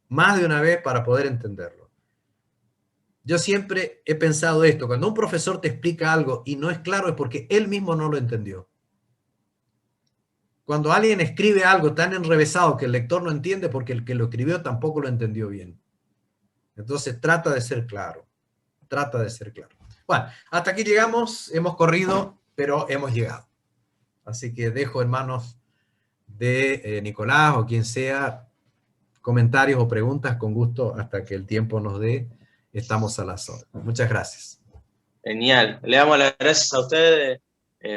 más de una vez para poder entenderlo. Yo siempre he pensado esto, cuando un profesor te explica algo y no es claro es porque él mismo no lo entendió. Cuando alguien escribe algo tan enrevesado que el lector no entiende porque el que lo escribió tampoco lo entendió bien. Entonces trata de ser claro, trata de ser claro. Bueno, hasta aquí llegamos, hemos corrido, pero hemos llegado. Así que dejo en manos de Nicolás o quien sea comentarios o preguntas, con gusto, hasta que el tiempo nos dé, estamos a las horas. Muchas gracias. Genial. Le damos las gracias a usted,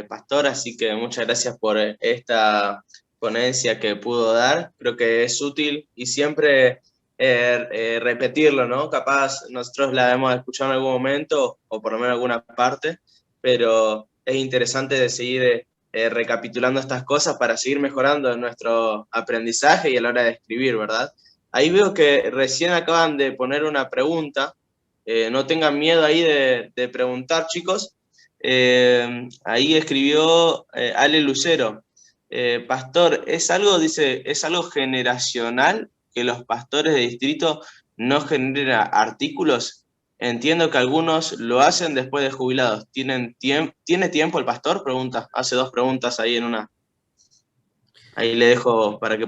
pastor, así que muchas gracias por esta ponencia que pudo dar. Creo que es útil y siempre repetirlo, ¿no? Capaz nosotros la hemos escuchado en algún momento o por lo menos en alguna parte, pero es interesante de seguir recapitulando estas cosas para seguir mejorando en nuestro aprendizaje y a la hora de escribir, ¿verdad? Ahí veo que recién acaban de poner una pregunta. No tengan miedo ahí de preguntar, chicos. Ahí escribió Ale Lucero. Pastor, dice, ¿es algo generacional que los pastores de distrito no generen artículos? Entiendo que algunos lo hacen después de jubilados. ¿Tiene tiempo el pastor? Pregunta. Hace dos preguntas ahí en una. Ahí le dejo para que...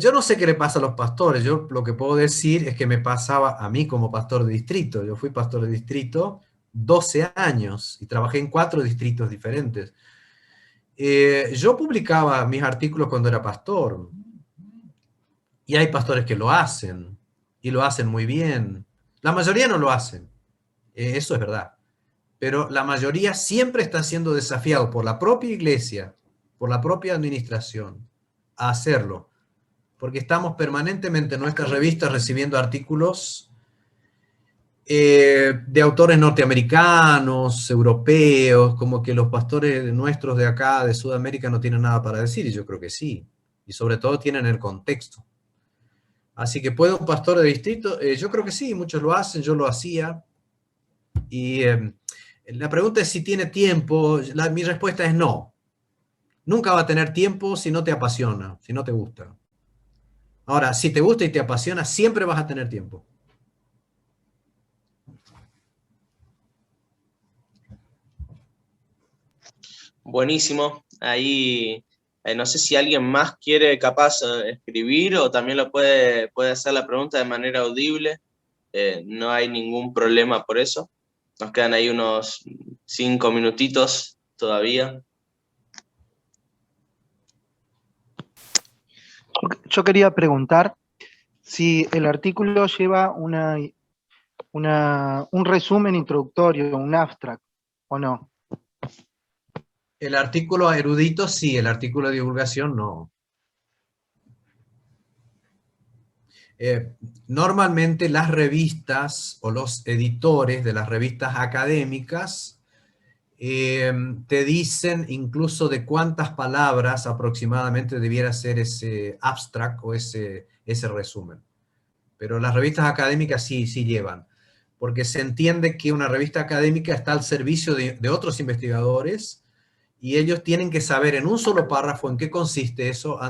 Yo no sé qué le pasa a los pastores, yo lo que puedo decir es que me pasaba a mí como pastor de distrito. Yo fui pastor de distrito 12 años y trabajé en 4 distritos diferentes. Yo publicaba mis artículos cuando era pastor y hay pastores que lo hacen y lo hacen muy bien. La mayoría no lo hacen, eso es verdad, pero la mayoría siempre está siendo desafiado por la propia iglesia, por la propia administración a hacerlo. Porque estamos permanentemente en nuestras revistas recibiendo artículos de autores norteamericanos, europeos, como que los pastores nuestros de acá, de Sudamérica, no tienen nada para decir, y yo creo que sí, y sobre todo tienen el contexto. Así que ¿puede un pastor de distrito? Yo creo que sí, muchos lo hacen, yo lo hacía, y la pregunta es si tiene tiempo. Mi respuesta es no. Nunca va a tener tiempo si no te apasiona, si no te gusta. Ahora, si te gusta y te apasiona, siempre vas a tener tiempo. Buenísimo. Ahí no sé si alguien más quiere capaz escribir o también puede hacer la pregunta de manera audible. No hay ningún problema por eso. Nos quedan ahí unos 5 minutitos todavía. Yo quería preguntar si el artículo lleva un resumen introductorio, un abstract, ¿o no? El artículo erudito sí, el artículo de divulgación no. Normalmente las revistas o los editores de las revistas académicas te dicen incluso de cuántas palabras aproximadamente debiera ser ese abstract o ese resumen. Pero las revistas académicas sí llevan, porque se entiende que una revista académica está al servicio de otros investigadores y ellos tienen que saber en un solo párrafo en qué consiste eso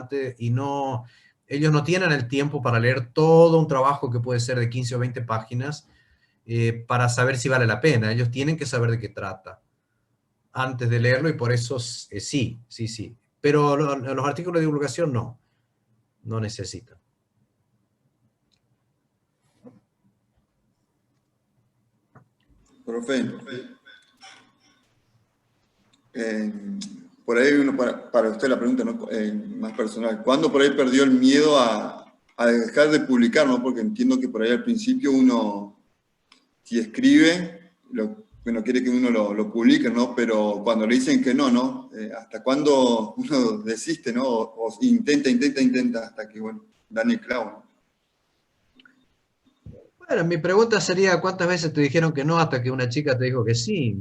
ellos no tienen el tiempo para leer todo un trabajo que puede ser de 15 o 20 páginas para saber si vale la pena. Ellos tienen que saber de qué trata antes de leerlo y por eso sí. Pero los artículos de divulgación no necesitan. Profe, por ahí para usted la pregunta, ¿no? Más personal. ¿Cuándo por ahí perdió el miedo a dejar de publicar, ¿no? Porque entiendo que por ahí al principio uno, si escribe, uno quiere que uno lo publique, ¿no? Pero cuando le dicen que no, ¿hasta cuándo uno desiste, ¿no? O intenta hasta que, bueno, dan el clavo, ¿no? Bueno, mi pregunta sería, ¿cuántas veces te dijeron que no hasta que una chica te dijo que sí?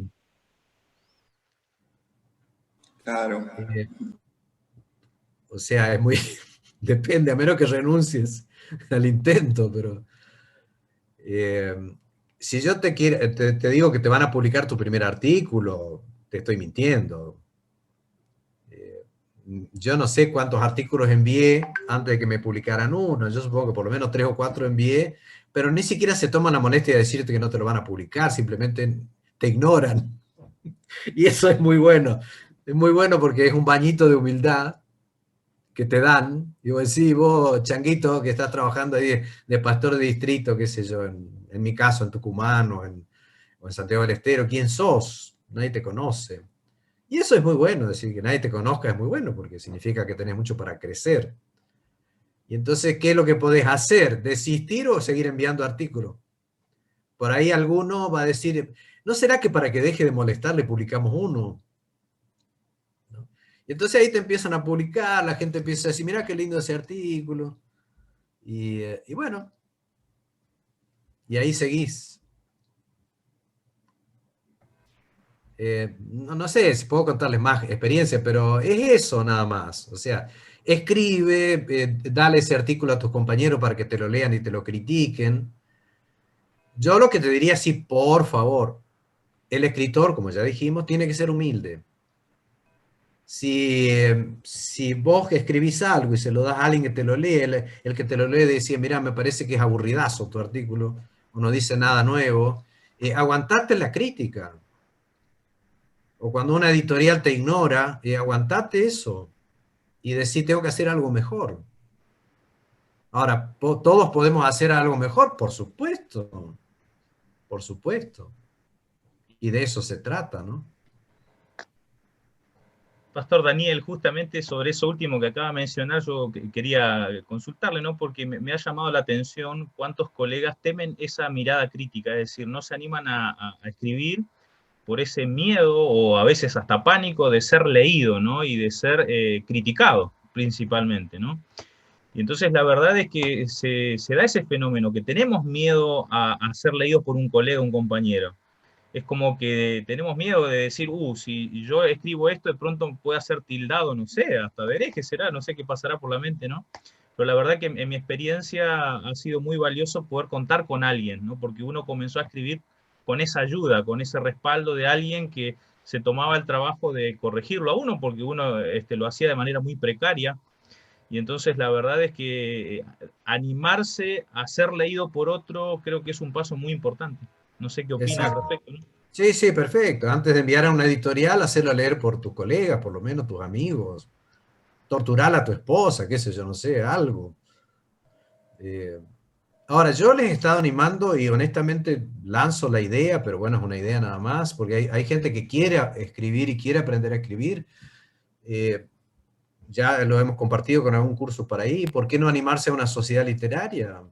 Claro. O sea, es muy... Depende, a menos que renuncies al intento, pero... si yo te digo que te van a publicar tu primer artículo, te estoy mintiendo. Yo no sé cuántos artículos envié antes de que me publicaran uno. Yo supongo que por lo menos 3 o 4 envié, pero ni siquiera se toman la molestia de decirte que no te lo van a publicar, simplemente te ignoran. Y eso es muy bueno. Es muy bueno porque es un bañito de humildad que te dan. Y vos decís, vos, changuito, que estás trabajando ahí de pastor de distrito, qué sé yo, en mi caso, en Tucumán o en Santiago del Estero, ¿quién sos? Nadie te conoce. Y eso es muy bueno, decir que nadie te conozca es muy bueno, porque significa que tenés mucho para crecer. Y entonces, ¿qué es lo que podés hacer? ¿Desistir o seguir enviando artículos? Por ahí alguno va a decir, ¿no será que para que deje de molestar le publicamos uno? ¿No? Y entonces ahí te empiezan a publicar, la gente empieza a decir, mira qué lindo ese artículo. Y bueno, y ahí seguís. No sé si puedo contarles más experiencia, pero es eso nada más. O sea, escribe, dale ese artículo a tus compañeros para que te lo lean y te lo critiquen. Yo lo que te diría, sí, por favor, el escritor, como ya dijimos, tiene que ser humilde. Si vos escribís algo y se lo das a alguien que te lo lee, el que te lo lee dice, mira, me parece que es aburridazo tu artículo, o no dice nada nuevo, aguantate la crítica. O cuando una editorial te ignora, aguantate eso y decir, tengo que hacer algo mejor. Ahora, ¿todos podemos hacer algo mejor? Por supuesto, por supuesto. Y de eso se trata, ¿no? Pastor Daniel, justamente sobre eso último que acaba de mencionar, yo quería consultarle, ¿no? Porque me ha llamado la atención cuántos colegas temen esa mirada crítica, es decir, no se animan a escribir por ese miedo o a veces hasta pánico de ser leído, ¿no? Y de ser criticado principalmente, ¿no? Y entonces la verdad es que se da ese fenómeno, que tenemos miedo a ser leídos por un colega, un compañero. Es como que tenemos miedo de decir, si yo escribo esto, de pronto pueda ser tildado, no sé, hasta de hereje será, no sé qué pasará por la mente, ¿no? Pero la verdad que en mi experiencia ha sido muy valioso poder contar con alguien, ¿no? Porque uno comenzó a escribir con esa ayuda, con ese respaldo de alguien que se tomaba el trabajo de corregirlo a uno, porque uno lo hacía de manera muy precaria. Y entonces la verdad es que animarse a ser leído por otro creo que es un paso muy importante. No sé qué opina al Exacto. respecto, ¿no? Sí, sí, perfecto. Antes de enviar a una editorial, hacerlo leer por tus colegas, por lo menos tus amigos. Torturar a tu esposa, qué sé yo, no sé, algo. Ahora, yo les he estado animando y honestamente lanzo la idea, pero bueno, es una idea nada más, porque hay gente que quiere escribir y quiere aprender a escribir. Ya lo hemos compartido con algún curso por ahí. ¿Por qué no animarse a una sociedad literaria?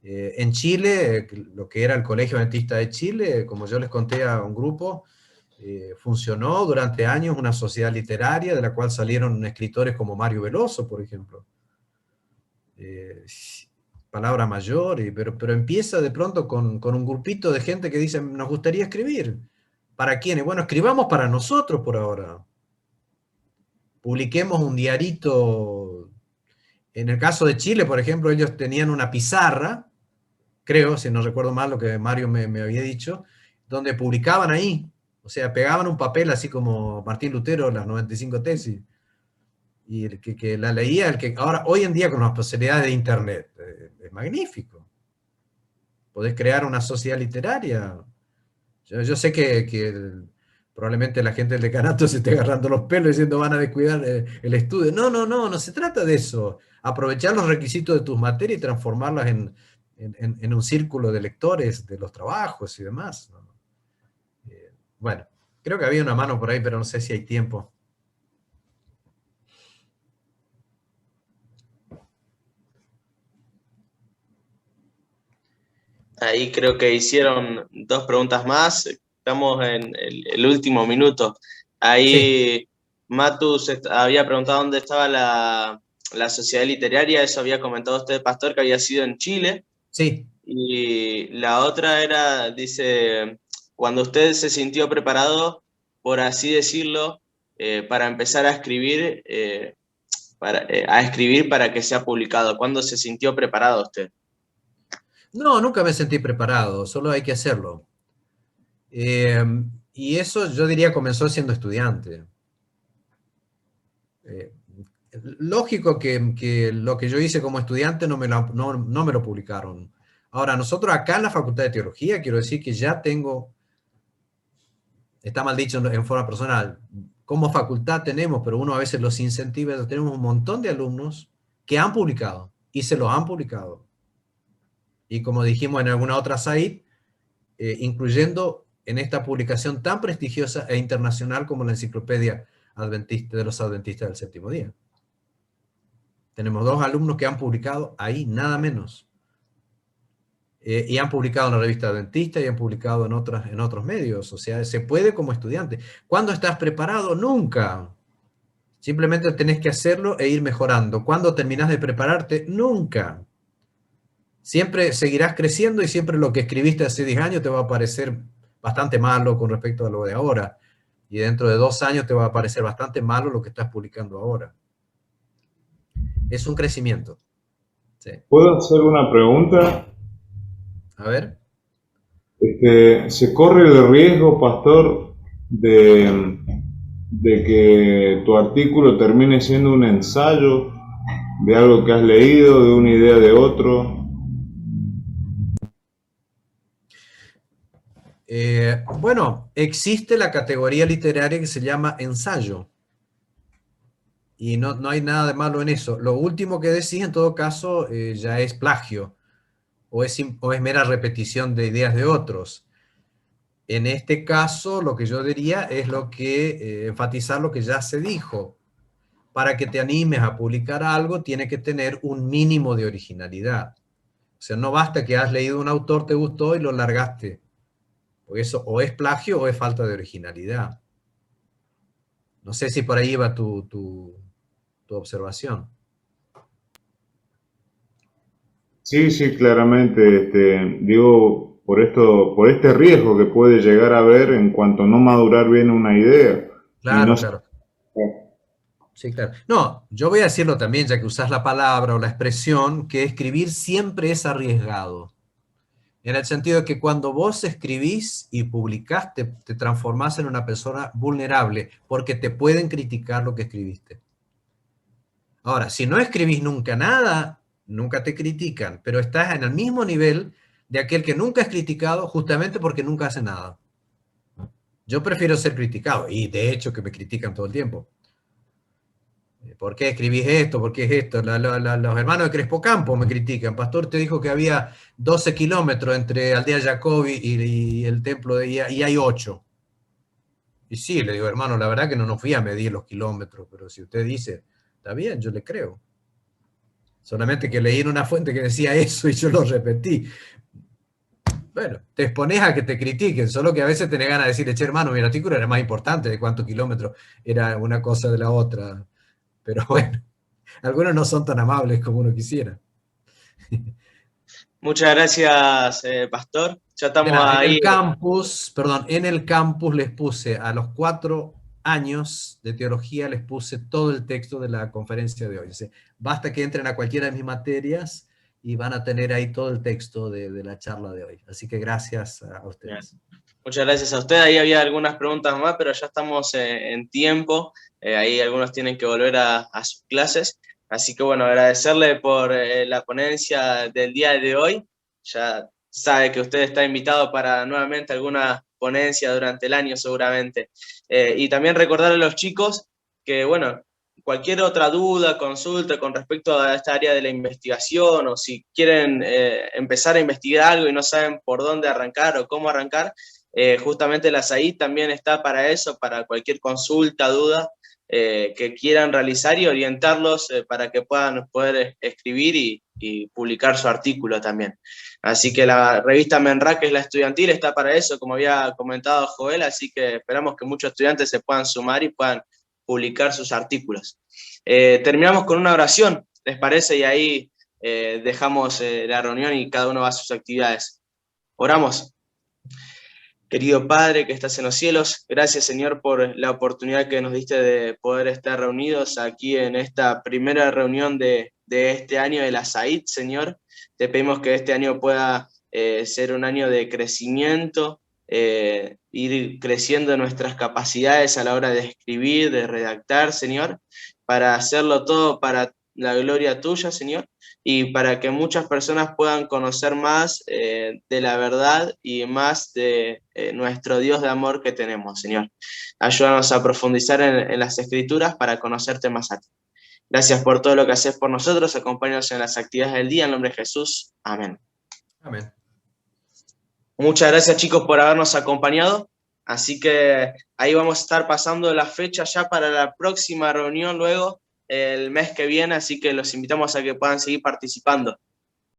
En Chile, lo que era el Colegio Adventista de Chile, como yo les conté a un grupo, funcionó durante años una sociedad literaria de la cual salieron escritores como Mario Veloso, por ejemplo. Palabra mayor, pero empieza de pronto con un grupito de gente que dice, nos gustaría escribir. ¿Para quiénes? Bueno, escribamos para nosotros por ahora. Publiquemos un diarito. En el caso de Chile, por ejemplo, ellos tenían una pizarra, creo, si no recuerdo mal lo que Mario me había dicho, donde publicaban ahí. O sea, pegaban un papel así como Martín Lutero, las 95 tesis. Y el que la leía, ahora, hoy en día con las posibilidades de Internet, es magnífico. Podés crear una sociedad literaria. Yo sé que probablemente la gente del decanato se esté agarrando los pelos diciendo van a descuidar el estudio. No se trata de eso. Aprovechar los requisitos de tus materias y transformarlas en un círculo de lectores de los trabajos y demás, ¿no? Bueno, creo que había una mano por ahí, pero no sé si hay tiempo. Ahí creo que hicieron 2 preguntas más. Estamos en el último minuto. Ahí sí. Matus había preguntado dónde estaba la sociedad literaria. Eso había comentado usted, Pastor, que había sido en Chile. Sí. Y la otra era, dice, cuando usted se sintió preparado, por así decirlo, para empezar a escribir, para que sea publicado? ¿Cuándo se sintió preparado usted? No, nunca me sentí preparado, solo hay que hacerlo. Y eso yo diría comenzó siendo estudiante. Lógico que lo que yo hice como estudiante no me lo publicaron. Ahora, nosotros acá en la Facultad de Teología, quiero decir que ya tengo, está mal dicho en forma personal, como facultad tenemos, pero uno a veces los incentiva, tenemos un montón de alumnos que han publicado y se los han publicado. Y como dijimos en alguna otra site, incluyendo en esta publicación tan prestigiosa e internacional como la Enciclopedia Adventista de los Adventistas del Séptimo Día. Tenemos 2 alumnos que han publicado ahí, nada menos. Y han publicado en la revista Adventista y han publicado en otros medios. O sea, se puede como estudiante. ¿Cuándo estás preparado? Nunca. Simplemente tenés que hacerlo e ir mejorando. ¿Cuándo terminás de prepararte? Nunca. Siempre seguirás creciendo y siempre lo que escribiste hace 10 años te va a parecer bastante malo con respecto a lo de ahora. Y dentro de 2 años te va a parecer bastante malo lo que estás publicando ahora. Es un crecimiento. Sí. ¿Puedo hacer una pregunta? A ver. ¿Se corre el riesgo, pastor, de que tu artículo termine siendo un ensayo de algo que has leído, de una idea de otro? Bueno, existe la categoría literaria que se llama ensayo. Y no hay nada de malo en eso. Lo último que decís, en todo caso, ya es plagio. O es mera repetición de ideas de otros. En este caso, lo que yo diría es enfatizar lo que ya se dijo. Para que te animes a publicar algo, tiene que tener un mínimo de originalidad. O sea, no basta que has leído un autor, te gustó y lo largaste. Porque eso o es plagio o es falta de originalidad. No sé si por ahí va tu observación. Sí, claramente. Digo, por este riesgo que puede llegar a haber en cuanto a no madurar bien una idea. Claro, no claro. Sí, claro. No, yo voy a decirlo también, ya que usas la palabra o la expresión, que escribir siempre es arriesgado. En el sentido de que cuando vos escribís y publicás, te transformás en una persona vulnerable, porque te pueden criticar lo que escribiste. Ahora, si no escribís nunca nada, nunca te critican, pero estás en el mismo nivel de aquel que nunca es criticado justamente porque nunca hace nada. Yo prefiero ser criticado, y de hecho que me critican todo el tiempo. ¿Por qué escribís esto? ¿Por qué es esto? Los hermanos de Crespo Campo me critican. Pastor te dijo que había 12 kilómetros entre Aldea Jacobi y el templo, y hay 8. Y sí, le digo, hermano, la verdad que no fui a medir los kilómetros, pero si usted dice, está bien, yo le creo. Solamente que leí en una fuente que decía eso y yo lo repetí. Bueno, te expones a que te critiquen, solo que a veces tenés ganas de decirle, che, hermano, mi artículo era más importante de cuántos kilómetros era una cosa de la otra. Pero bueno, algunos no son tan amables como uno quisiera. Muchas gracias, Pastor. Ya estamos ahí. En el campus les puse a los 4 años de teología, les puse todo el texto de la conferencia de hoy. O sea, basta que entren a cualquiera de mis materias y van a tener ahí todo el texto de la charla de hoy. Así que gracias a ustedes. Bien. Muchas gracias a usted. Ahí había algunas preguntas más, pero ya estamos en tiempo. Ahí algunos tienen que volver a sus clases. Así que bueno, agradecerle por la ponencia del día de hoy. Ya sabe que usted está invitado para nuevamente alguna ponencia durante el año seguramente. Y también recordarle a los chicos que, bueno, cualquier otra duda, consulta con respecto a esta área de la investigación, o si quieren empezar a investigar algo y no saben por dónde arrancar o cómo arrancar, justamente la SAID también está para eso, para cualquier consulta, duda que quieran realizar y orientarlos para que puedan poder escribir y publicar su artículo también. Así que la revista MENRA, que es la estudiantil, está para eso, como había comentado Joel, así que esperamos que muchos estudiantes se puedan sumar y puedan publicar sus artículos. Terminamos con una oración, ¿les parece? Y ahí dejamos la reunión y cada uno va a sus actividades. Oramos. Querido Padre que estás en los cielos, gracias Señor por la oportunidad que nos diste de poder estar reunidos aquí en esta primera reunión de este año de la SAID, Señor. Te pedimos que este año pueda ser un año de crecimiento, ir creciendo nuestras capacidades a la hora de escribir, de redactar, Señor, para hacerlo todo para la gloria tuya, Señor, y para que muchas personas puedan conocer más de la verdad y más de nuestro Dios de amor que tenemos, Señor. Ayúdanos a profundizar en las Escrituras para conocerte más a ti. Gracias por todo lo que haces por nosotros. Acompáñanos en las actividades del día. En nombre de Jesús. Amén. Amén. Muchas gracias, chicos, por habernos acompañado. Así que ahí vamos a estar pasando la fecha ya para la próxima reunión luego, el mes que viene, así que los invitamos a que puedan seguir participando.